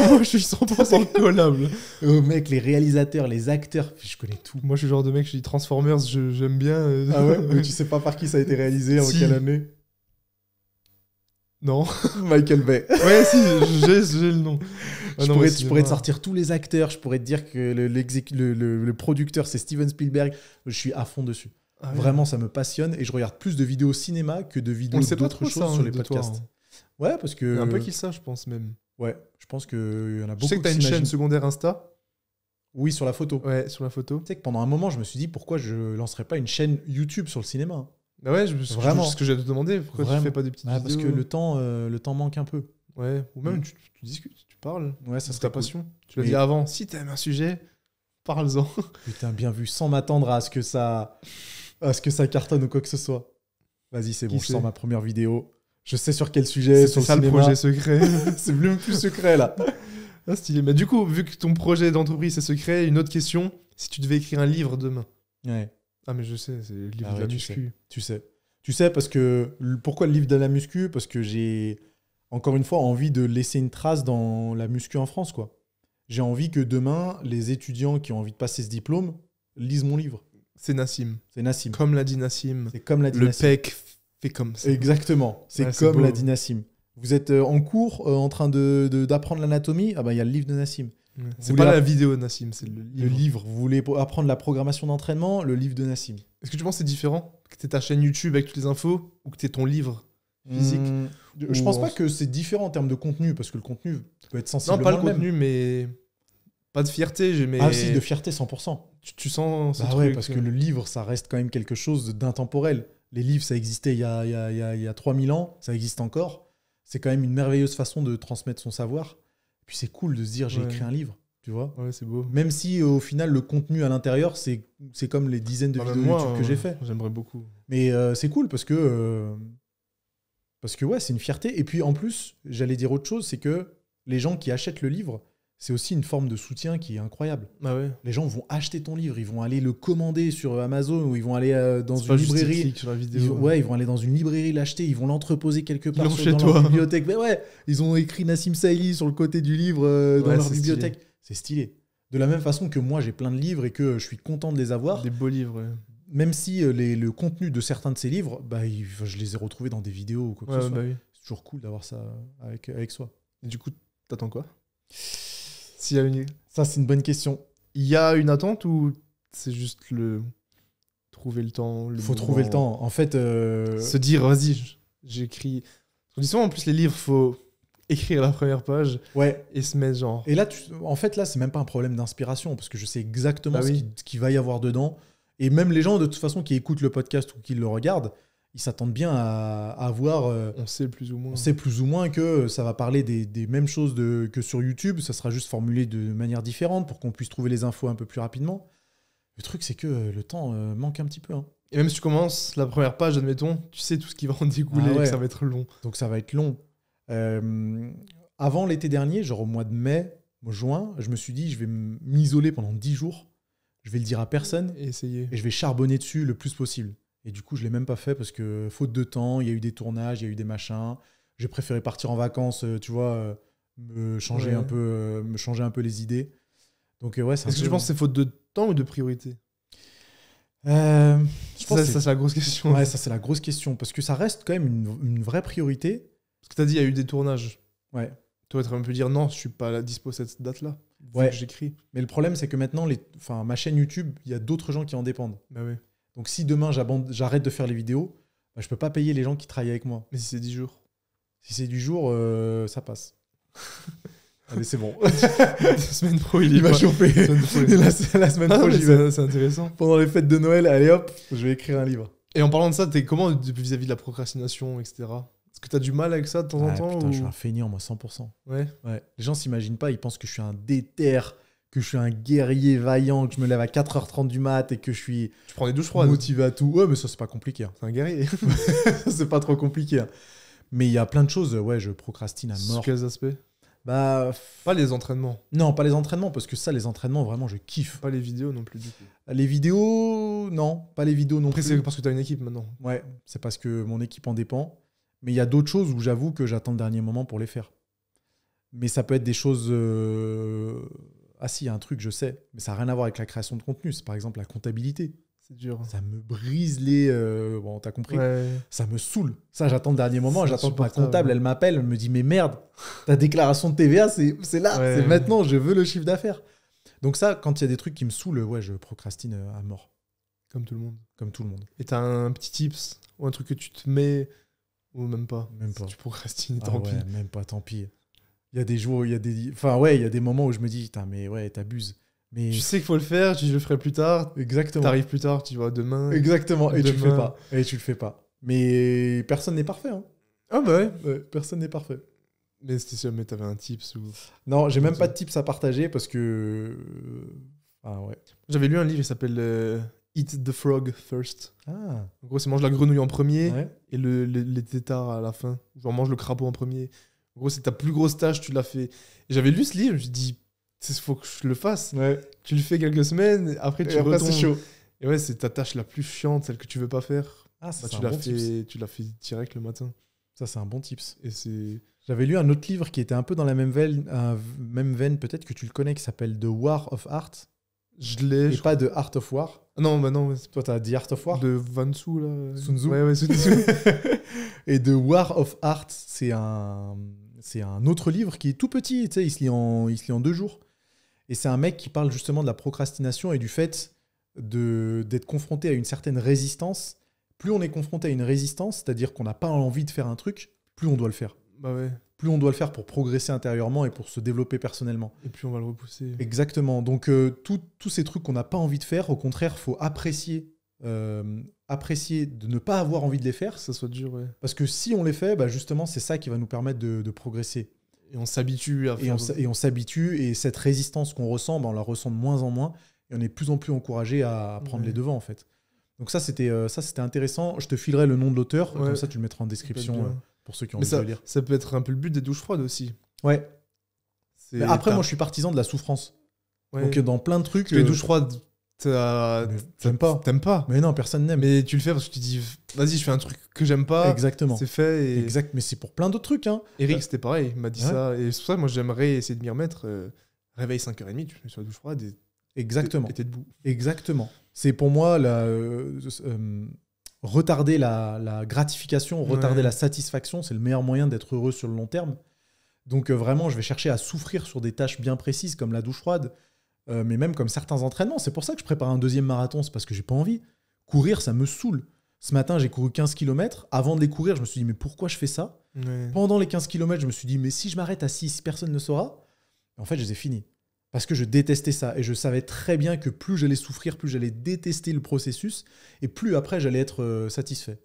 Moi, je suis 100% collable. Oh mec, les réalisateurs, les acteurs, je connais tout. Moi, je suis le genre de mec, je dis Transformers, j'aime bien. Ah ouais? Mais tu sais pas par qui ça a été réalisé, en quelle année? Non. Michael Bay. Ouais, si, j'ai le nom. Je pourrais te sortir tous les acteurs, je pourrais te dire que le producteur, c'est Steven Spielberg. Je suis à fond dessus. Ah ouais. Vraiment, ça me passionne et je regarde plus de vidéos cinéma que de vidéos d'autres choses sur les podcasts. Ouais, parce que... Il y a un peu qui ça, je pense même. Ouais, je pense qu'il y en a beaucoup. Je sais que t'as une chaîne secondaire Insta. Oui, sur la photo. Ouais, sur la photo. Tu sais que pendant un moment, je me suis dit pourquoi je lancerais pas une chaîne YouTube sur le cinéma. Bah ouais, vraiment. Ce que j'allais te demander, pourquoi tu fais pas des petites vidéos? Parce que le temps manque un peu. Ouais, ou même tu discutes, tu parles. Ouais, ça c'est ta passion. Tu l'as dit avant, si t'aimes un sujet, parle-en. Putain, bien vu, sans m'attendre à ce que ça cartonne ou quoi que ce soit. Vas-y, c'est bon, je sors ma première vidéo. Je sais sur quel sujet. C'est ça le projet secret. C'est même plus secret là. Ah, stylé. Mais du coup, vu que ton projet d'entreprise c'est secret, une autre question, si tu devais écrire un livre demain. Ouais. Ah mais je sais, c'est le livre de la muscu. Tu sais parce que... Pourquoi le livre de la muscu? Parce que j'ai, encore une fois, envie de laisser une trace dans la muscu en France, quoi. J'ai envie que demain, les étudiants qui ont envie de passer ce diplôme lisent mon livre. C'est Nassim. C'est Nassim. Comme l'a dit Nassim. C'est comme l'a dit Nassim. Le PEC fait comme ça. Exactement. C'est comme l'a dit Nassim. Vous êtes en cours, en train d'apprendre l'anatomie, il y a le livre de Nassim. C'est pas la vidéo de Nassim, c'est le livre. Le livre. Vous voulez apprendre la programmation d'entraînement, le livre de Nassim. Est-ce que tu penses que c'est différent que tu aies ta chaîne YouTube avec toutes les infos ou que tu aies ton livre physique? Je pense pas que c'est différent en termes de contenu, parce que le contenu peut être sensiblement non, pas le contenu, mais pas de fierté. Ah si, de fierté 100%. Tu sens ce truc. Ouais, parce que le livre, ça reste quand même quelque chose d'intemporel. Les livres, ça existait il y a 3000 ans, ça existe encore. C'est quand même une merveilleuse façon de transmettre son savoir. Et puis c'est cool de se dire, j'ai écrit un livre, tu vois. Ouais, c'est beau. Même si au final, le contenu à l'intérieur, c'est comme les dizaines de vidéos YouTube que j'ai fait. J'aimerais beaucoup. Mais c'est cool parce que ouais, c'est une fierté. Et puis en plus, j'allais dire autre chose, c'est que les gens qui achètent le livre, c'est aussi une forme de soutien qui est incroyable. Ah ouais. Les gens vont acheter ton livre, ils vont aller le commander sur Amazon ou ils vont aller dans C'est une pas juste ils librairie. cliquent sur la vidéo. Ils vont aller dans une librairie l'acheter, ils vont l'entreposer quelque part l'ont dans chez leur toi. bibliothèque. Mais ouais, ils ont écrit Nassim Saïli sur le côté du livre dans Ouais, leur c'est bibliothèque. C'est stylé. De la même façon que moi, j'ai plein de livres et que je suis content de les avoir. Des beaux livres, ouais. Même si le contenu de certains de ces livres, je les ai retrouvés dans des vidéos ou quoi que ce Ouais, soit. bah oui. C'est toujours cool d'avoir ça avec soi. Et du coup, t'attends quoi? S'il y a une... Ça, c'est une bonne question. Il y a une attente ou c'est juste trouver le temps? Il faut trouver le temps. En fait, Se dire, vas-y, j'écris. On dit souvent, en plus, les livres, faut écrire la première page ouais. et se mettre genre. Et là, en fait, là, c'est même pas un problème d'inspiration parce que je sais exactement Bah oui. ce qu'il va y avoir dedans. Et même les gens, de toute façon, qui écoutent le podcast ou qui le regardent, ils s'attendent bien à voir. On sait plus ou moins. On sait plus ou moins que ça va parler des mêmes choses que sur YouTube. Ça sera juste formulé de manière différente pour qu'on puisse trouver les infos un peu plus rapidement. Le truc, c'est que le temps manque un petit peu. Hein. Et même si tu commences la première page, admettons, tu sais tout ce qui va en découler et que ça va être long. Donc ça va être long. Avant l'été dernier, genre au mois de mai, juin, je me suis dit, je vais m'isoler pendant 10 jours. Je vais le dire à personne Et essayer. et je vais charbonner dessus le plus possible. Et du coup, je ne l'ai même pas fait parce que faute de temps, il y a eu des tournages, il y a eu des machins. J'ai préféré partir en vacances, tu vois, me changer un peu les idées. Donc ouais, c'est Est-ce que tu penses que c'est faute de temps ou de priorité? Je pense ça, c'est la grosse question. Ouais, ça c'est la grosse question parce que ça reste quand même une vraie priorité. Parce que tu as dit, il y a eu des tournages. Ouais. Tu aurais très bien pu dire non, je suis pas dispo cette date-là. Ouais. J'écris. Mais le problème, c'est que maintenant, ma chaîne YouTube, il y a d'autres gens qui en dépendent. Bah oui. Donc si demain j'arrête de faire les vidéos, je peux pas payer les gens qui travaillent avec moi. Mais si c'est 10 jours. Si c'est du jour, ça passe. Allez, c'est bon. La semaine pro, il va chauffer. La semaine pro, j'y vais. C'est intéressant. Pendant les fêtes de Noël, allez hop, je vais écrire un livre. Et en parlant de ça, t'es comment vis-à-vis de la procrastination, etc. Est-ce que t'as du mal avec ça de temps en temps Putain, ou... je suis un feignant, moi, 100%. Ouais. Les gens s'imaginent pas, ils pensent que je suis un déter, que je suis un guerrier vaillant, que je me lève à 4h30 du mat et que je suis Tu prends des douches froides. motivé à tout. Ouais, mais ça, c'est pas compliqué. Hein. C'est un guerrier. C'est pas trop compliqué. Hein. Mais il y a plein de choses, je procrastine à mort. Sur quels aspects? Bah, Pas les entraînements. non, pas les entraînements, parce que ça, les entraînements, vraiment, je kiffe. Pas les vidéos non plus, du coup. Les vidéos, non, pas les vidéos non Après, plus. c'est parce que t'as une équipe maintenant. Ouais, c'est parce que mon équipe en dépend. Mais il y a d'autres choses où j'avoue que j'attends le dernier moment pour les faire. Mais ça peut être des choses... Ah si, il y a un truc, je sais, mais ça n'a rien à voir avec la création de contenu. C'est par exemple la comptabilité. C'est dur. Ça me brise les... Bon, t'as compris. Ouais. Ça me saoule. Ça, j'attends le dernier moment. C'est J'attends que ma insupportable. comptable, elle m'appelle, elle me dit, mais merde, ta déclaration de TVA, c'est là, Ouais. c'est maintenant, je veux le chiffre d'affaires. Donc ça, quand il y a des trucs qui me saoulent, je procrastine à mort, Comme tout le monde. comme tout le monde. Et t'as un petit tips ou un truc que tu te mets ou même pas? Même pas. Si tu procrastines, Ah tant pis. ouais, même pas, tant pis. Il y a des jours, il y a des... Enfin ouais, il y a des moments où je me dis, putain, mais ouais, t'abuses. Mais Tu sais qu'il faut le faire, je le ferai plus tard. exactement. T'arrives plus tard, tu vois, demain. Exactement, et tu le fais Demain. pas. Et tu le fais pas. Mais personne n'est parfait. Hein. Ah bah ouais. Ouais, personne n'est parfait. Mais c'était sûr, mais t'avais un tips ou... Non, j'ai même pas de tips à partager parce que... Ah ouais. J'avais lu un livre, il s'appelle Eat the Frog First. Ah, En gros, c'est mange la grenouille en premier ouais. et les têtards à la fin. Genre mange le crapaud en premier. En gros, c'est ta plus grosse tâche, tu l'as fait. Et j'avais lu ce livre, je me suis dit, il faut que je le fasse. Ouais. Tu le fais quelques semaines, après tu Et après, retombes. c'est chaud. Et ouais, c'est ta tâche la plus chiante, celle que tu veux pas faire. Ah, ça, Bah, c'est tu un bon tips. tu l'as fait direct le matin. Ça, c'est un bon tips. Et c'est... J'avais lu un autre livre qui était un peu dans la même veine, peut-être que tu le connais, qui s'appelle The War of Art. Je l'ai. Et pas de Art of War. Non, bah non, c'est Toi, t'as The Art of War. de Van Tzu, là. Sun Tzu. Ouais, Sun Tzu. Et The War of Art, c'est un autre livre qui est tout petit, tu sais, il se lit en 2 jours. Et c'est un mec qui parle justement de la procrastination et du fait d'être confronté à une certaine résistance. Plus on est confronté à une résistance, c'est-à-dire qu'on n'a pas envie de faire un truc, plus on doit le faire. Bah ouais. Plus on doit le faire pour progresser intérieurement et pour se développer personnellement. Et puis on va le repousser. Exactement. Donc, tous ces trucs qu'on n'a pas envie de faire, au contraire, il faut apprécier de ne pas avoir envie de les faire. Que ça soit dur, ouais. Parce que si on les fait, bah justement, c'est ça qui va nous permettre de progresser. Et on s'habitue à faire... Et on s'habitue, et cette résistance qu'on ressent, bah, on la ressent de moins en moins, et on est de plus en plus encouragé à prendre Ouais. les devants, en fait. Donc ça, c'était intéressant. Je te filerai le nom de l'auteur, Ouais. comme ça tu le mettras en Ça peut description être bien. pour ceux qui ont Mais envie de le lire. ça peut être un peu le but des douches froides aussi. Ouais. Mais après, moi, je suis partisan de la souffrance. Ouais. Donc, dans plein de trucs. Les douches froides, j'aime pas. T'aimes pas. Mais non, personne n'aime. Mais tu le fais parce que tu dis, vas-y, je fais un truc que j'aime pas. Exactement. C'est fait. Et... Exact. Mais c'est pour plein d'autres trucs. Hein. Eric, c'était pareil. Il m'a dit Ouais. ça. Et c'est pour ça que moi, j'aimerais essayer de m'y remettre. Réveil 5h30, tu fais sur la douche froide et Exactement. t'es debout. Exactement. C'est pour moi retarder la gratification, retarder la satisfaction, c'est le meilleur moyen d'être heureux sur le long terme. Donc vraiment, je vais chercher à souffrir sur des tâches bien précises comme la douche froide, mais même comme certains entraînements. C'est pour ça que je prépare un deuxième marathon, c'est parce que j'ai pas envie. Courir, ça me saoule. Ce matin, j'ai couru 15 km. Avant de les courir, je me suis dit, mais pourquoi je fais ça ? Ouais. Pendant les 15 km, je me suis dit, mais si je m'arrête à 6, personne ne saura. En fait, je les ai finis. Parce que je détestais ça. Et je savais très bien que plus j'allais souffrir, plus j'allais détester le processus. Et plus après, j'allais être satisfait.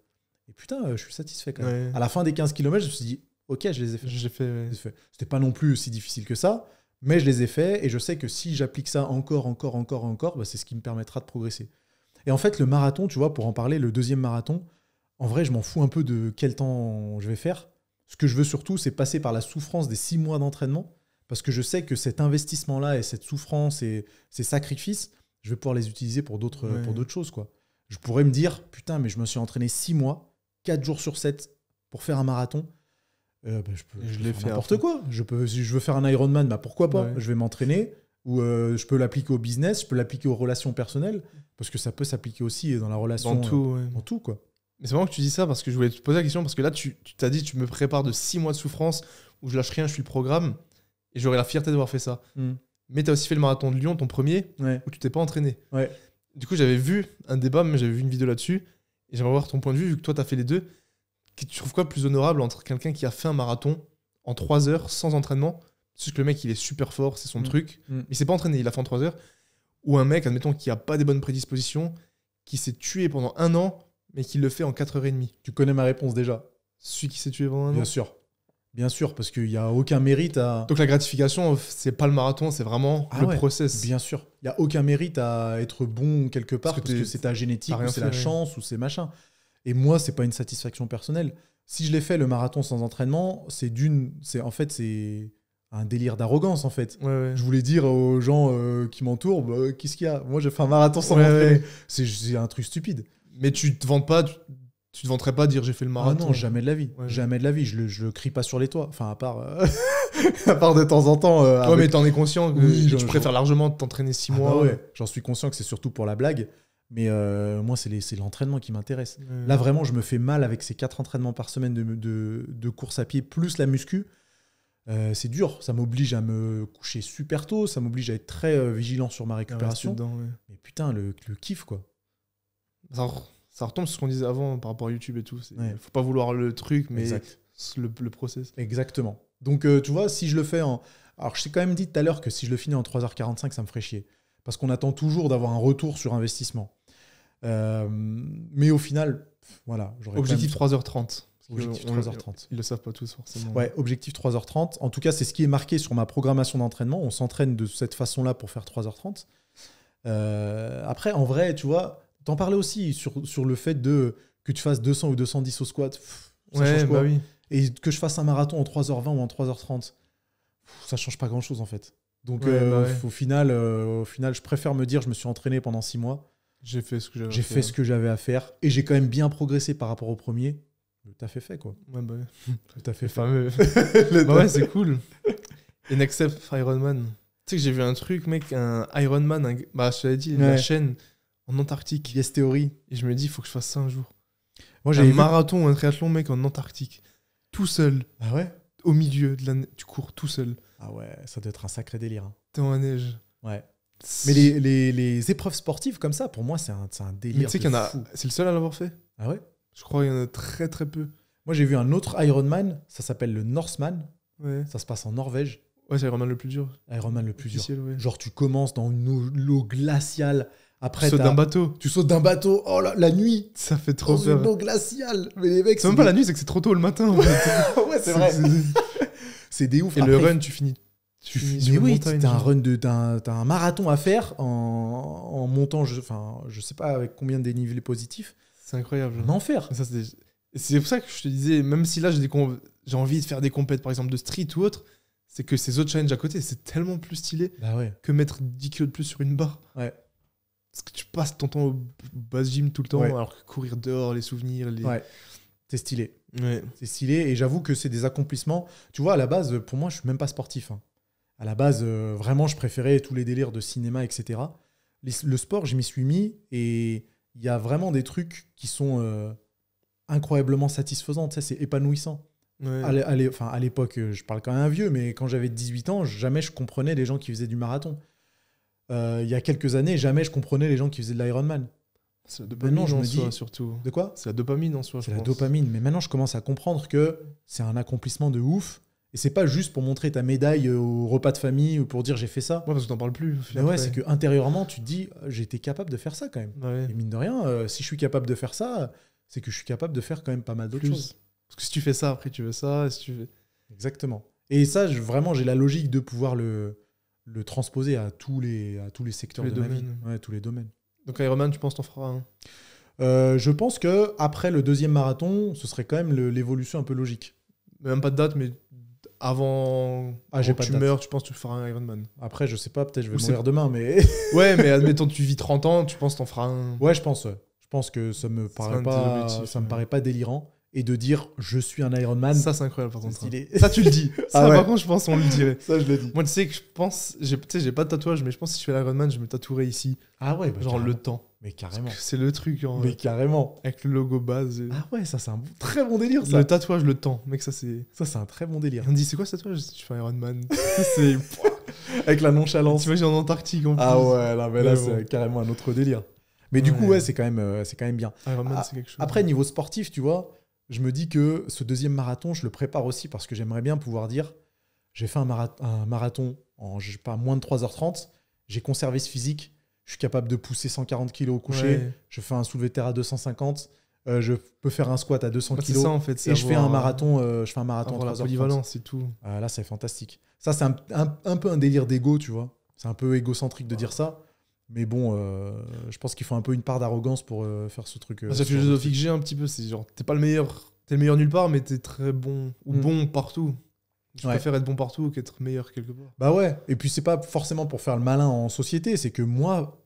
Et putain, je suis satisfait quand même. Ouais. À la fin des 15 km, je me suis dit, ok, je les ai fait. J'ai fait. Ouais. Je les ai fait. C'était pas non plus si difficile que ça. Mais je les ai faits. Et je sais que si j'applique ça encore, bah, c'est ce qui me permettra de progresser. Et en fait, le marathon, tu vois, pour en parler, le deuxième marathon, en vrai, je m'en fous un peu de quel temps je vais faire. Ce que je veux surtout, c'est passer par la souffrance des 6 mois d'entraînement. Parce que je sais que cet investissement-là et cette souffrance et ces sacrifices, je vais pouvoir les utiliser pour d'autres choses, quoi. Je pourrais me dire, putain, mais je me suis entraîné 6 mois, 4 jours sur 7 pour faire un marathon. Je l'ai fait n'importe quoi. Si je veux faire un Ironman, bah pourquoi pas ? Je vais m'entraîner. Ou je peux l'appliquer au business, je peux l'appliquer aux relations personnelles. Parce que ça peut s'appliquer aussi dans la relation. Dans tout, quoi. Mais c'est marrant que tu dis ça parce que je voulais te poser la question. Parce que là, tu t'as dit, tu me prépares de 6 mois de souffrance où je lâche rien, je suis le programme. Et j'aurais la fierté d'avoir fait ça. Mais tu as aussi fait le marathon de Lyon, ton premier, où tu t'es pas entraîné. Ouais. Du coup, j'avais vu un débat, mais j'avais vu une vidéo là-dessus. Et j'aimerais voir ton point de vue, vu que toi, tu as fait les deux. Tu trouves quoi plus honorable entre quelqu'un qui a fait un marathon en 3 heures sans entraînement, parce que le mec, il est super fort, c'est son truc, mais il s'est pas entraîné, il a fait en 3 heures, ou un mec, admettons, qui a pas des bonnes prédispositions, qui s'est tué pendant 1 an, mais qui le fait en 4h30. Tu connais ma réponse déjà. Celui qui s'est tué pendant 1 an. Bien sûr. Bien sûr, parce qu'il n'y a aucun mérite à... Donc la gratification, c'est pas le marathon, c'est vraiment le process. Bien sûr. Il n'y a aucun mérite à être bon quelque part, parce que c'est ta génétique, ou c'est la chance, ou c'est machin. Et moi, c'est pas une satisfaction personnelle. Si je l'ai fait, le marathon sans entraînement, c'est un délire d'arrogance, en fait. Ouais. Je voulais dire aux gens qui m'entourent, bah, qu'est-ce qu'il y a ? Moi, j'ai fait un marathon sans m'entraîner. Ouais. C'est un truc stupide. Mais tu te vantes pas... Tu te vanterais pas dire j'ai fait le marathon. Ah non, jamais de la vie. Ouais. Jamais de la vie. Je le crie pas sur les toits. Enfin, à part de temps en temps. Mais t'en es conscient que tu préfères largement t'entraîner 6 mois. Bah ouais. J'en suis conscient que c'est surtout pour la blague. Mais moi, c'est l'entraînement qui m'intéresse. Là, vraiment, je me fais mal avec ces 4 entraînements par semaine de course à pied, plus la muscu. C'est dur. Ça m'oblige à me coucher super tôt. Ça m'oblige à être très vigilant sur ma récupération. Mais putain, le kiff, quoi. Ça retombe sur ce qu'on disait avant par rapport à YouTube et tout. Faut pas vouloir le truc, mais le process. Exactement. Donc, tu vois, si je le fais en... Alors, je t'ai quand même dit tout à l'heure que si je le finis en 3h45, ça me ferait chier. Parce qu'on attend toujours d'avoir un retour sur investissement. Mais au final, voilà. Objectif 3h30. Objectif 3h30. Ils le savent pas tous, forcément. Ouais, objectif 3h30. En tout cas, c'est ce qui est marqué sur ma programmation d'entraînement. On s'entraîne de cette façon-là pour faire 3h30. Après, en vrai, tu vois... T'en parlais aussi sur le fait que tu fasses 200 ou 210 au squat. Ça change quoi ? Oui. Et que je fasse un marathon en 3h20 ou en 3h30. Ça change pas grand-chose en fait. Donc au final, je préfère me dire je me suis entraîné pendant 6 mois. J'ai fait ce que j'avais à faire. Et j'ai quand même bien progressé par rapport au premier. T'as fait quoi. Ouais, bah ouais. T'as fait fameux. Ouais, c'est cool. Et Next Step Ironman. Tu sais que j'ai vu un truc, mec, un Ironman, je t'avais dit, la chaîne... en Antarctique. Yes Theory. Et je me dis, il faut que je fasse ça un jour. Moi, j'ai un marathon ou un triathlon, mec, en Antarctique. Tout seul. Ah ouais ? Au milieu de la neige. Tu cours tout seul. Ah ouais, ça doit être un sacré délire. Hein. T'es dans la neige. Ouais. Mais les épreuves sportives comme ça, pour moi, c'est un délire. Mais tu sais qu'il y en a. C'est le seul à l'avoir fait. Ah ouais ? Je crois qu'il y en a très très peu. Moi, j'ai vu un autre Ironman. Ça s'appelle le Norseman. Ouais. Ça se passe en Norvège. Ouais, c'est Ironman le plus dur. Ironman le plus dur. Ouais. Genre, tu commences dans une eau glaciale. Après, tu sautes d'un bateau. Tu sautes d'un bateau. Oh là, la nuit. Ça fait trop peur. Dans une eau glaciale. Mais les mecs. C'est même pas la nuit, c'est que c'est trop tôt le matin. En fait. Ouais, c'est vrai. C'est des ouf. Et après, le run, tu finis. Mais oui, t'as un marathon à faire en montant. Je sais pas avec combien de dénivelés positifs. C'est incroyable. Un enfer. C'est pour ça que je te disais, même si là j'ai envie de faire des compètes, par exemple de street ou autre, c'est que ces autres challenges à côté, c'est tellement plus stylé Bah ouais. que mettre 10 kilos de plus sur une barre. Ouais. Parce que tu passes ton temps au base gym tout le temps, Ouais. alors que courir dehors, les souvenirs, les... Ouais. C'est stylé. Ouais. C'est stylé et j'avoue que c'est des accomplissements. Tu vois, à la base, pour moi, je suis même pas sportif. Hein. À la base, vraiment, je préférais tous les délires de cinéma, etc. Le sport, je m'y suis mis et il y a vraiment des trucs qui sont incroyablement satisfaisants. Tu sais, c'est épanouissant. Ouais. À l'époque, je parle quand même un vieux, mais quand j'avais 18 ans, jamais je comprenais les gens qui faisaient du marathon. Il y a quelques années, jamais je comprenais les gens qui faisaient de l'Ironman. C'est la dopamine Maintenant, je en me soi, dis- surtout. De quoi ? C'est la dopamine en soi, C'est je la pense. dopamine. Mais maintenant, je commence à comprendre que c'est un accomplissement de ouf. Et c'est pas juste pour montrer ta médaille au repas de famille ou pour dire j'ai fait ça. Ouais, parce que t'en parles plus. Mais ouais, c'est que intérieurement, tu te dis j'ai été capable de faire ça quand même. Ouais. Et mine de rien, si je suis capable de faire ça, c'est que je suis capable de faire quand même pas mal d'autres Plus. choses. Parce que si tu fais ça, après tu veux ça. Si tu fais... Exactement. Et ça, vraiment, j'ai la logique de pouvoir le transposer à tous les secteurs Tous les de ma vie. domaines. Ouais, tous les domaines. Donc Ironman, tu penses t'en feras un? Je pense que après le deuxième marathon, ce serait quand même l'évolution un peu logique. Même pas de date, mais avant J'ai avant pas que de tu date. meurs, tu penses que tu feras un Ironman? Après, je sais pas, peut-être je vais Ou mourir demain, mais Ouais, mais admettons tu vis 30 ans, tu penses t'en feras un. ouais, je pense. Je pense que ça me C'est un paraît des pas, objectifs, ça me ouais. paraît pas délirant et de dire je suis un Ironman. Ça, c'est incroyable par c'est contre. stylé. Ça, tu le dis. Ça, Ah ouais. par contre, je pense on le dirait. Ça, je l'ai dit. Moi, tu sais que je pense, tu sais, j'ai pas de tatouage, mais je pense que si je fais l'Ironman, je me tatouerai ici, Ah ouais, bah, genre carrément. le temps. Mais carrément. C'est le truc, hein, Mais carrément. avec le logo base. Ah ouais, ça c'est un très bon délire ça. Le tatouage, le temps, mec, ça c'est. Ça c'est un très bon délire. Et on me dit, c'est quoi ce tatouage? Je fais Ironman. c'est. Avec la nonchalance. T'imagines en Antarctique en plus. Ah ouais, là, mais là Mais c'est bon. carrément un autre délire. Mais du coup, Ouais. ouais, c'est quand même bien. Ironman, Ah, c'est quelque chose. Après, niveau sportif, tu vois, je me dis que ce deuxième marathon, je le prépare aussi parce que j'aimerais bien pouvoir dire j'ai fait un marathon en, je sais pas, moins de 3h30, j'ai conservé ce physique, je suis capable de pousser 140 kg au coucher, Ouais. je fais un soulevé de terre à 250, je peux faire un squat à 200 Bah, c'est kg ça en fait. c'est et je fais avoir- un marathon, je fais un marathon en avoir la 3h30. polyvalence, c'est tout. Ah, là, c'est fantastique. Ça, c'est un peu un délire d'ego, tu vois. C'est un peu égocentrique de dire ça. Mais bon, je pense qu'il faut un peu une part d'arrogance pour faire ce truc. Bah, c'est la philosophie que j'ai un petit peu. C'est genre, t'es pas le meilleur. T'es le meilleur nulle part, mais t'es très bon. Ou Mm. bon partout. Je Ouais. préfère être bon partout qu'être meilleur quelque part. Bah ouais. Et puis, c'est pas forcément pour faire le malin en société. C'est que moi,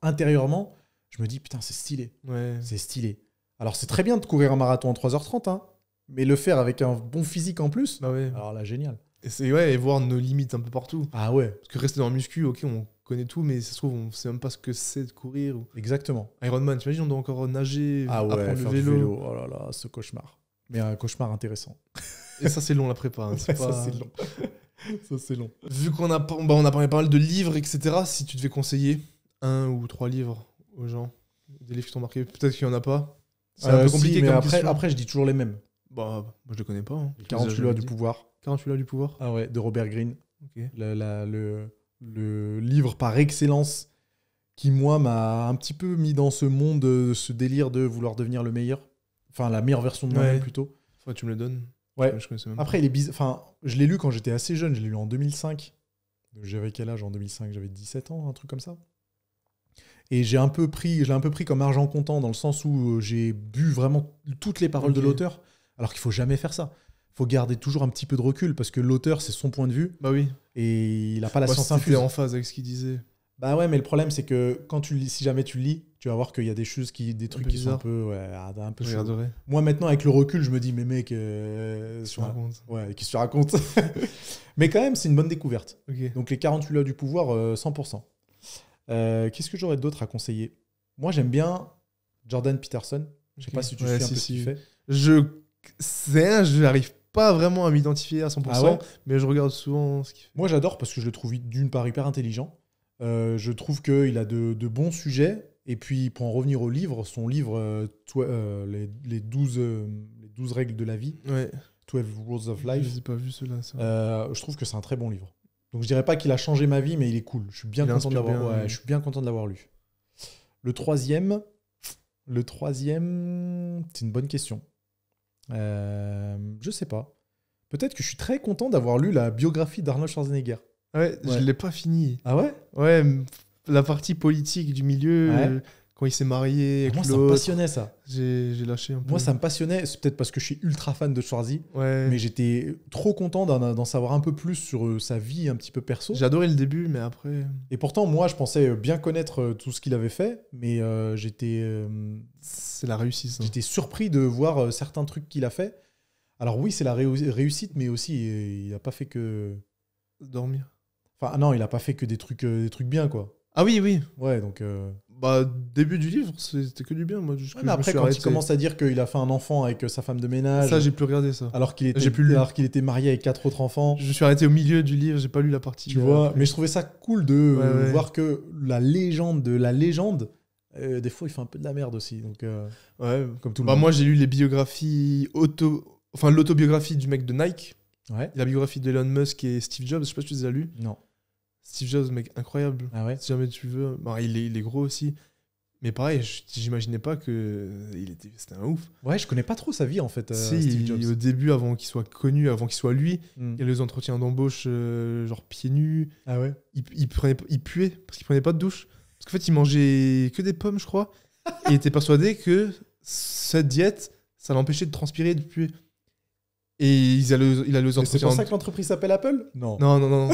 intérieurement, je me dis, putain, c'est stylé. Ouais. C'est stylé. Alors, c'est très bien de courir un marathon en 3h30, hein. Mais le faire avec un bon physique en plus, Bah ouais. alors là, génial. Et c'est ouais, et voir nos limites un peu partout. Ah ouais, Parce que rester dans le muscu, ok, on connaît tout, mais ça se trouve, on sait même pas ce que c'est de courir. Ou... exactement. Ironman, t'imagines, on doit encore nager, Ah ouais, apprendre faire le du vélo. vélo. Oh là là, ce cauchemar. Mais un cauchemar intéressant. Et ça, c'est long la prépa. hein, c'est Ouais, pas- ça, c'est long. Ça, c'est long. Vu qu'on a, on a parlé pas mal de livres, etc., si tu devais conseiller 1 ou 3 livres aux gens, des livres qui t'ont marqué, peut-être qu'il y en a pas. C'est un peu compliqué mais comme après, question. après, je dis toujours les mêmes. Bah, moi je les connais pas. Hein. Les 48 lois du pouvoir. 48 lois du pouvoir. Ah ouais, de Robert Greene. Ok. Le livre par excellence qui, moi, m'a un petit peu mis dans ce monde, ce délire de vouloir devenir le meilleur. Enfin, la meilleure version de moi-même, Ouais. plutôt. Faudrait que tu me le donnes. Ouais. Je connaissais même Après, il est bizarre. Enfin, je l'ai lu quand j'étais assez jeune. Je l'ai lu en 2005. Donc, j'avais quel âge en 2005? J'avais 17 ans, un truc comme ça. Et je l'ai un peu pris comme argent comptant dans le sens où j'ai bu vraiment toutes les paroles de Ok. l'auteur. Alors qu'il faut jamais faire ça. Il faut garder toujours un petit peu de recul parce que l'auteur, c'est son point de vue pas. Bah oui. et il n'a pas la Bah, science c'était infuse. en phase avec ce qu'il disait. Bah ouais, mais le problème, c'est que quand tu lis, si jamais tu le lis, tu vas voir qu'il y a des choses des trucs peu qui sont un bizarre. peu, un peu Je chauds. regarderai. Moi, maintenant, avec le recul, je me dis, mais mec, Tu me racontes. ouais, qu'est-ce que tu racontes? Mais quand même, c'est une bonne découverte. Ok. Donc, les 48 lois du pouvoir, 100%. Qu'est-ce que j'aurais d'autre à conseiller? Moi, j'aime bien Jordan Peterson. Je sais Ok. pas si tu Ouais, suis un si, peu ce qu'il si. fait. Je n'arrive pas vraiment à m'identifier à 100%, Ah ouais mais je regarde souvent ce qu'il fait. Moi, j'adore parce que je le trouve d'une part hyper intelligent. Je trouve qu'il a de bons sujets. Et puis, pour en revenir au livre, son livre, les 12 règles de la vie, Ouais. 12 Rules of Je Life, les ai pas vu ceux-là. Ça. je trouve que c'est un très bon livre. Donc, je dirais pas qu'il a changé ma vie, mais il est cool. Je suis bien Il content de inspire l'avoir bien, ouais, ouais. je suis bien content de l'avoir lu. Le troisième, c'est une bonne question. Je sais pas. Peut-être que je suis très content d'avoir lu la biographie d'Arnold Schwarzenegger. Ouais, Ouais. je l'ai pas fini. Ah ouais? Ouais, la partie politique du milieu, Ouais. quand il s'est marié avec Moi, ça me l'autre, passionnait, ça. j'ai lâché un peu. Moi, ça me passionnait. C'est peut-être parce que je suis ultra fan de Schwarzy. Ouais. Mais j'étais trop content d'en savoir un peu plus sur sa vie un petit peu perso. J'ai adoré le début, mais après. Et pourtant, moi, je pensais bien connaître tout ce qu'il avait fait. Mais C'est la réussite. Ça. j'étais surpris de voir certains trucs qu'il a fait. Alors oui, c'est la réussite, mais aussi, il n'a pas fait que... Dormir. Enfin, non, il n'a pas fait que des trucs bien, quoi. Ah oui, oui. Ouais, donc... Bah, début du livre, c'était que du bien. Moi, Ouais, mais après, quand il commence à dire qu'il a fait un enfant avec sa femme de ménage... Ça, j'ai plus regardé ça. Alors qu'il J'ai plus lu. était marié avec 4 autres enfants. Je me suis arrêté au milieu du livre, j'ai pas lu la partie. Tu vois, après. mais je trouvais ça cool de Ouais. voir que la légende de la légende, des fois, il fait un peu de la merde aussi. Donc, Ouais. comme tout le Bah, monde. moi, j'ai lu les biographies Enfin, l'autobiographie du mec de Nike, Ouais. la biographie d'Elon Musk et Steve Jobs. Je sais pas si tu les as lus. Non. Steve Jobs, mec incroyable. Ah ouais. Si jamais tu veux. Bah, il est gros aussi. Mais pareil, j'imaginais pas que c'était un ouf. Ouais, je connais pas trop sa vie en fait. Si, Steve Jobs. au début, avant qu'il soit connu, avant qu'il soit lui, Hmm. il y a les entretiens d'embauche, genre pieds nus. Ah ouais. Il puait parce qu'il prenait pas de douche. Parce qu'en fait, il mangeait que des pommes, je crois. Et il était persuadé que cette diète, ça l'empêchait de transpirer et de puer. Et il allait aux Mais c'est entretiens. pour ça que l'entreprise s'appelle Apple. Non. Non.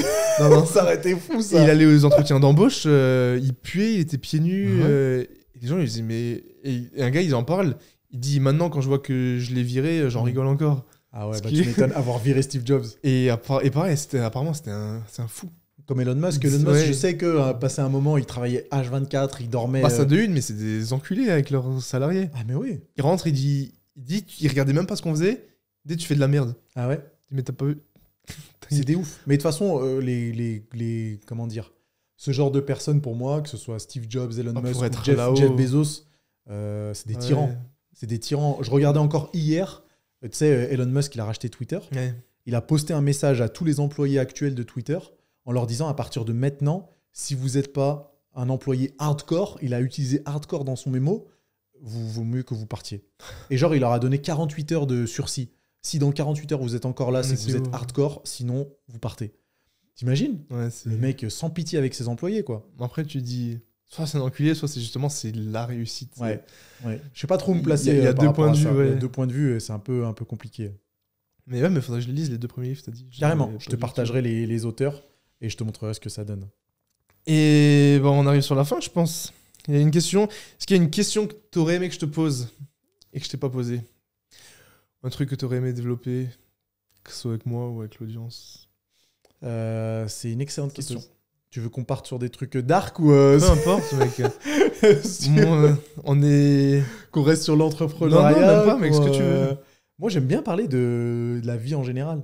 Ça aurait été fou Et ça. il allait aux entretiens d'embauche, il puait, il était pieds nus. Ouais. Et les gens, ils disaient, mais. Et un gars, il en parle. Il dit, maintenant, quand je vois que je l'ai viré, j'en rigole encore. Ah ouais, Ce bah qui- tu m'étonnes avoir viré Steve Jobs. Et pareil, apparemment, c'est un fou. Comme Elon Musk. Elon Musk, Ouais. je sais que passé un moment, il travaillait H24, il dormait. Bah, ça de une, mais c'est des enculés avec leurs salariés. Ah mais oui. Il rentre, il regardait même pas ce qu'on faisait. Dès tu fais de la merde. Ah ouais. Il dit, mais t'as pas vu. C'est des ouf. Mais de toute façon, comment dire, ce genre de personnes pour moi, que ce soit Steve Jobs, Elon Ah, Musk, pour ou être Jeff là-haut. Bezos, c'est des Ouais. tyrans. C'est des tyrans. Je regardais encore hier, tu sais, Elon Musk, il a racheté Twitter. Ouais. Il a posté un message à tous les employés actuels de Twitter en leur disant à partir de maintenant, si vous n'êtes pas un employé hardcore, il a utilisé hardcore dans son mémo, vaut mieux que vous partiez. Et genre, il leur a donné 48 heures de sursis. Si dans 48 heures vous êtes encore là, c'est Mais que vous c'est êtes ouf. hardcore, sinon vous partez. T'imagines? Ouais, c'est... Le mec sans pitié avec ses employés, quoi. Après, tu dis, soit c'est un enculé, soit c'est la réussite. Ouais. Je sais pas trop où me Il placer. y a par deux rapport points à de ça. vue, ouais. Il y a deux points de vue et c'est un peu compliqué. Mais ouais, mais faudrait que je les lise, les 2 premiers livres, t'as dit. Carrément, J'avais je pas te du partagerai les auteurs et je te montrerai ce que ça donne. tout. Et bon, on arrive sur la fin, je pense. Il y a une question. Est-ce qu'il y a une question que t'aurais aimé que je te pose et que je t'ai pas posé? Un truc que t'aurais aimé développer, que ce soit avec moi ou avec l'audience? C'est une excellente Ça question. te- Tu veux qu'on parte sur des trucs dark ou Peu importe, mec. Moi, on est... qu'on reste sur l'entrepreneuriat? Non, même pas, mec, ce que tu veux. Moi, j'aime bien parler de la vie en général.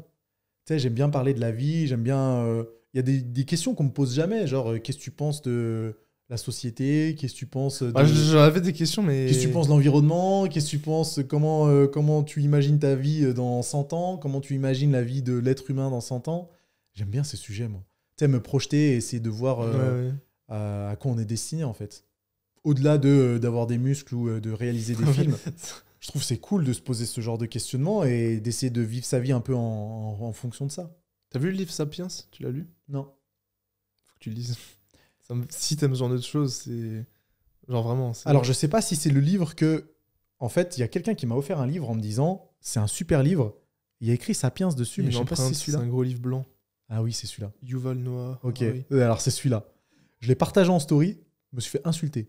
Tu sais, j'aime bien parler de la vie, j'aime bien... Il y a des questions qu'on me pose jamais, genre, qu'est-ce que tu penses de la société? Qu'est-ce que tu penses de... J'avais des questions, mais... Qu'est-ce que tu penses de l'environnement? Qu'est-ce que tu penses... Comment tu imagines ta vie dans 100 ans? Comment tu imagines la vie de l'être humain dans 100 ans? J'aime bien ces sujets, moi. Tu sais, me projeter et essayer de voir Ouais. à quoi on est destiné, en fait. Au-delà d'avoir des muscles ou de réaliser des films, je trouve que c'est cool de se poser ce genre de questionnement et d'essayer de vivre sa vie un peu en fonction de ça. T'as vu le livre Sapiens? Tu l'as lu? Non. Faut que tu le lises. Si t'aimes ce genre de choses, c'est... Genre vraiment... Alors, je sais pas si c'est le livre que... En fait, il y a quelqu'un qui m'a offert un livre en me disant « C'est un super livre. Il y a écrit Sapiens dessus, mais je sais pas si c'est C'est celui-là. un gros livre blanc. » Ah oui, c'est celui-là. Yuval Noah. Ok. Harari. Alors, c'est celui-là. Je l'ai partagé en story. Je me suis fait insulter.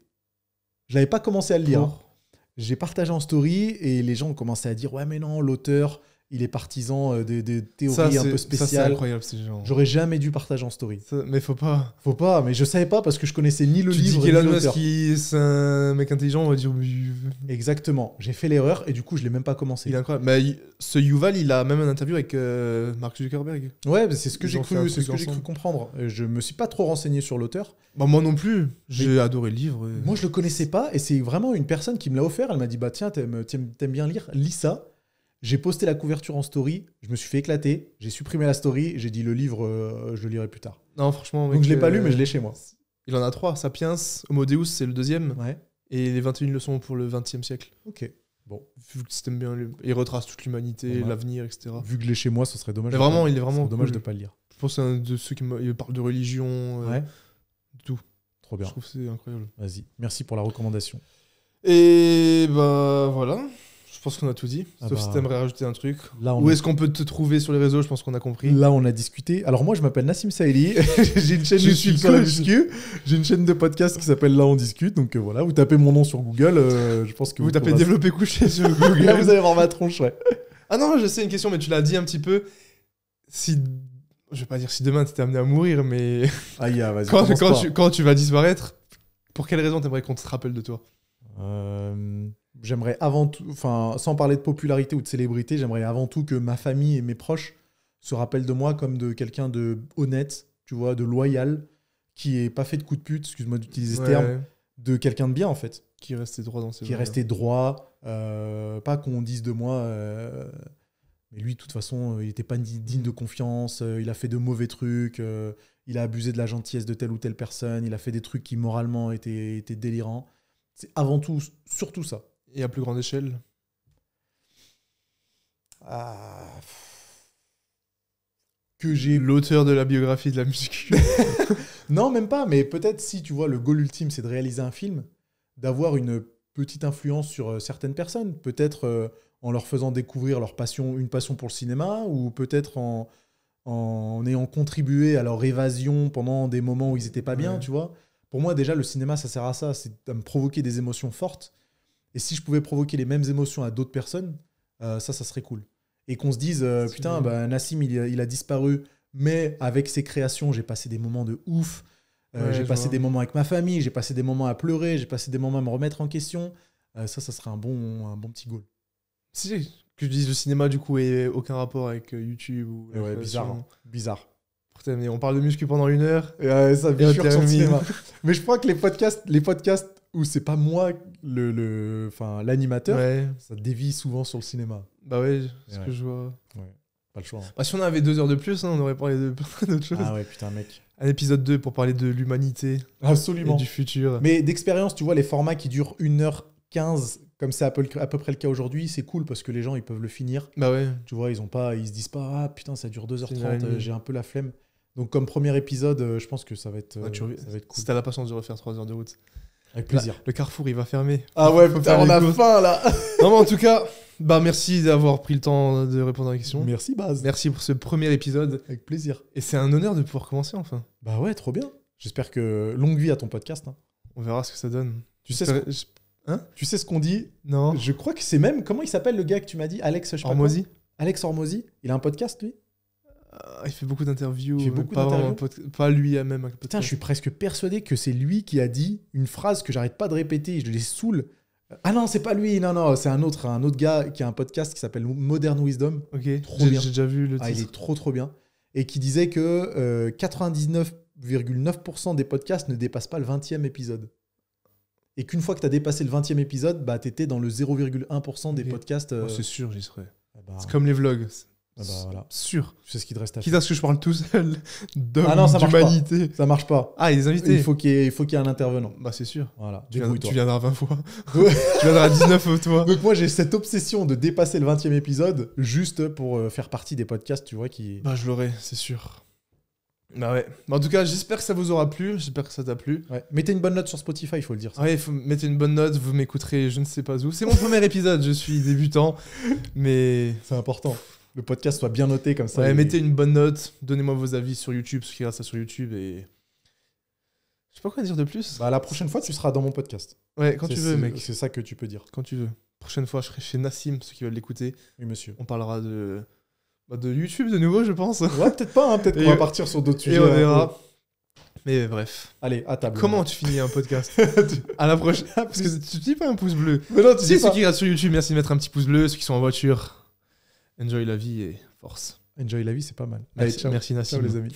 Je n'avais pas commencé à le lire. Pour- J'ai partagé en story et les gens ont commencé à dire « Ouais, mais non, l'auteur, il est partisan des théories un peu Ça, c'est spéciales. » incroyable, ces gens. J'aurais jamais dû partager en story. Mais faut pas... Faut pas, mais je savais pas parce que je connaissais ni le tu dis livre ni qu'Elon Musk, l'auteur. c'est un mec intelligent, on va dire... oui, Exactement. J'ai fait l'erreur et du coup, je l'ai même pas commencé. il est incroyable. Mais ce Yuval, il a même un interview avec Mark Zuckerberg. Ouais, mais c'est ce que Ils j'ai ont fait un cru, c'est truc ce que j'ai cru ensemble. comprendre. Je me suis pas trop renseigné sur l'auteur. Bah moi non plus. J'ai adoré le livre. Moi, je le connaissais pas et c'est vraiment une personne qui me l'a offert. Elle m'a dit bah tiens, t'aimes bien lire, lis ça. J'ai posté la couverture en story. Je me suis fait éclater. J'ai supprimé la story. J'ai dit le livre, je le lirai plus tard. Non, franchement... Donc mec, je l'ai pas lu, mais je l'ai chez moi. Il en a 3. Sapiens, Homo Deus, c'est le 2e. Ouais. Et les 21 leçons pour le 20e siècle. Ok. Bon, Vu que t'aimes bien, il retrace toute l'humanité, Bon, l'avenir, etc. vu que je l'ai chez moi, ce serait dommage. Mais de vraiment, pas- il est ce vraiment serait dommage cool. de pas le lire. Je pense que c'est un de ceux qui il parle de religion, Ouais. tout. Trop bien. Je trouve que c'est incroyable. Vas-y. Merci pour la recommandation. Et bah voilà, je pense qu'on a tout dit. Ah Sauf si bah, t'aimerais rajouter un truc. Là, Où est-ce qu'on peut te trouver sur les réseaux? Je pense qu'on a compris. Là, on a discuté. Alors, moi, je m'appelle Nassim Saïli. J'ai une chaîne Je YouTube suis sur la coach. muscu. J'ai une chaîne de podcast qui s'appelle Là, on discute. Donc, voilà, vous tapez mon nom sur Google. Je pense que Vous tapez pourrez- développé couché sur Google. Là, vous allez voir ma tronche, ouais. Ah non, je sais une question, mais tu l'as dit un petit peu. Si. Je vais pas dire si demain t'étais amené à mourir, mais. Aïe, vas-y. commence pas. quand tu vas disparaître, pour quelle raison t'aimerais qu'on te rappelle de toi? J'aimerais avant tout, enfin, sans parler de popularité ou de célébrité, j'aimerais avant tout que ma famille et mes proches se rappellent de moi comme de quelqu'un de honnête, tu vois, de loyal, qui est pas fait de coups de pute, excuse-moi d'utiliser ce terme, de quelqu'un de bien en fait, Qui est resté droit dans ses qui est resté droit, pas qu'on dise de moi, mais lui de toute façon, il était pas digne de confiance, il a fait de mauvais trucs, il a abusé de la gentillesse de telle ou telle personne, il a fait des trucs qui moralement étaient délirants. C'est avant tout, surtout ça. Et à plus grande échelle. Que j'ai... L'auteur de la biographie de la musique. Non, même pas, mais peut-être si, tu vois, le goal ultime, c'est de réaliser un film, d'avoir une petite influence sur certaines personnes, peut-être en leur faisant découvrir leur passion, une passion pour le cinéma, ou peut-être en ayant contribué à leur évasion pendant des moments où ils étaient pas bien, Ouais. tu vois. Pour moi, déjà, le cinéma, ça sert à ça, c'est à me provoquer des émotions fortes. Et si je pouvais provoquer les mêmes émotions à d'autres personnes, ça serait cool. Et qu'on se dise, putain, bah, Nassim, il a disparu, mais avec ses créations, j'ai passé des moments de ouf. Ouais, J'ai je passé vois. des moments avec ma famille, j'ai passé des moments à pleurer, j'ai passé des moments à me remettre en question. Ça serait un bon petit goal. Si, que je dise le cinéma, du coup, et aucun rapport avec YouTube ou. la Ouais, création. bizarre. Hein. Bizarre. Putain, mais on parle de muscu pendant 1 heure. Ça Et on bifurque sur le termine. cinéma. Mais je crois que les podcasts où c'est pas moi l'animateur, Ouais. ça dévie souvent sur le cinéma. Bah ouais, c'est ce Ouais. que je vois. Pas le choix. Hein. Bah, si on avait 2 heures de plus, hein, on aurait parlé de plein d'autres choses. Ah ouais, putain, mec. Un épisode 2 pour parler de l'humanité et Absolument. du futur. Mais d'expérience, tu vois, les formats qui durent 1h15, comme c'est à peu près le cas aujourd'hui, c'est cool parce que les gens, ils peuvent le finir. Bah ouais. Tu vois, ils se disent pas, ah putain, ça dure 2h30, 1h30. j'ai un peu la flemme. Donc, comme premier épisode, je pense que ça va être, Ouais, ça va être cool. Si t'as la patience de refaire 3 heures de route. Avec plaisir. Le carrefour, il va fermer. Ah ouais, Faut putain, faire on les a courses. faim là. Non, mais en tout cas, bah merci d'avoir pris le temps de répondre à la question. Merci, Baz. Merci pour ce premier épisode. Avec plaisir. Et c'est un honneur de pouvoir commencer enfin. Bah ouais, trop bien. J'espère que longue vie à ton podcast. Hein. On verra ce que ça donne. Tu sais J'espère- ce qu'on dit. Non. Je crois que c'est même, comment il s'appelle le gars que tu m'as dit, Alex, je sais pas quoi. Hormozy. Alex Hormozy. Il a un podcast, lui. Il fait beaucoup d'interviews. Il fait mais beaucoup pas vraiment d'interviews pas lui à même. Putain, je suis presque persuadé que c'est lui qui a dit une phrase que j'arrête pas de répéter, je les saoule. Ah non, c'est pas lui, non, c'est un autre gars qui a un podcast qui s'appelle Modern Wisdom. Ok. Trop J'ai bien. déjà vu le Ah, il titre. est trop bien. Et qui disait que 99,9% des podcasts ne dépassent pas le 20e épisode. Et qu'une fois que tu as dépassé le 20e épisode, bah, tu étais dans le 0,1% des Ok. podcasts. Oh, c'est sûr, j'y serais. Ah bah, C'est comme les vlogs. ah bah, voilà. Sûr. Tu sais ce qu'il te reste à Quitte faire. à ce que je parle tout seul d'hommes, Ah non, ça marche pas. d'humanité. Ça marche pas. Ah, et des invités. Il faut qu'il y ait un intervenant. Bah, c'est sûr. Voilà, Tu débrouille-toi. viendras 20 fois. Ouais. Tu viendras 19 toi. Donc moi j'ai cette obsession de dépasser le 20e épisode juste pour faire partie des podcasts, tu vois, qui... Bah, je l'aurai, c'est sûr. Bah ouais. Bah, en tout cas, j'espère que ça vous aura plu. J'espère que ça t'a plu. Ouais. Mettez une bonne note sur Spotify, il faut le dire. Ça. Ouais, mettre une bonne note. Vous m'écouterez, je ne sais pas où. C'est mon premier épisode. Je suis débutant. Mais. C'est important. Le podcast soit bien noté comme ça. Ouais, et- mettez une bonne note. Donnez-moi vos avis sur YouTube, ceux qui regardent ça sur YouTube. Et. Je sais pas quoi dire de plus. Bah, la prochaine fois, tu seras dans mon podcast. Ouais, quand tu veux, mec. C'est ça que tu peux dire. Quand tu veux. Prochaine fois, je serai chez Nassim, ceux qui veulent l'écouter. Oui, monsieur. On parlera de. Bah, de YouTube de nouveau, je pense. Ouais, peut-être pas, hein, peut-être Et- qu'on va partir sur d'autres sujets. Et on un peu. verra. Mais bref. Allez, à table. Comment tu finis un podcast? À la prochaine. Parce que tu dis pas un pouce bleu. Mais non, tu Si dis ceux pas. qui regardent sur YouTube, merci de mettre un petit pouce bleu. Ceux qui sont en voiture, enjoy la vie et force. Enjoy la vie, c'est pas mal. Merci, Allez, ciao. merci Nassim. Ciao les amis.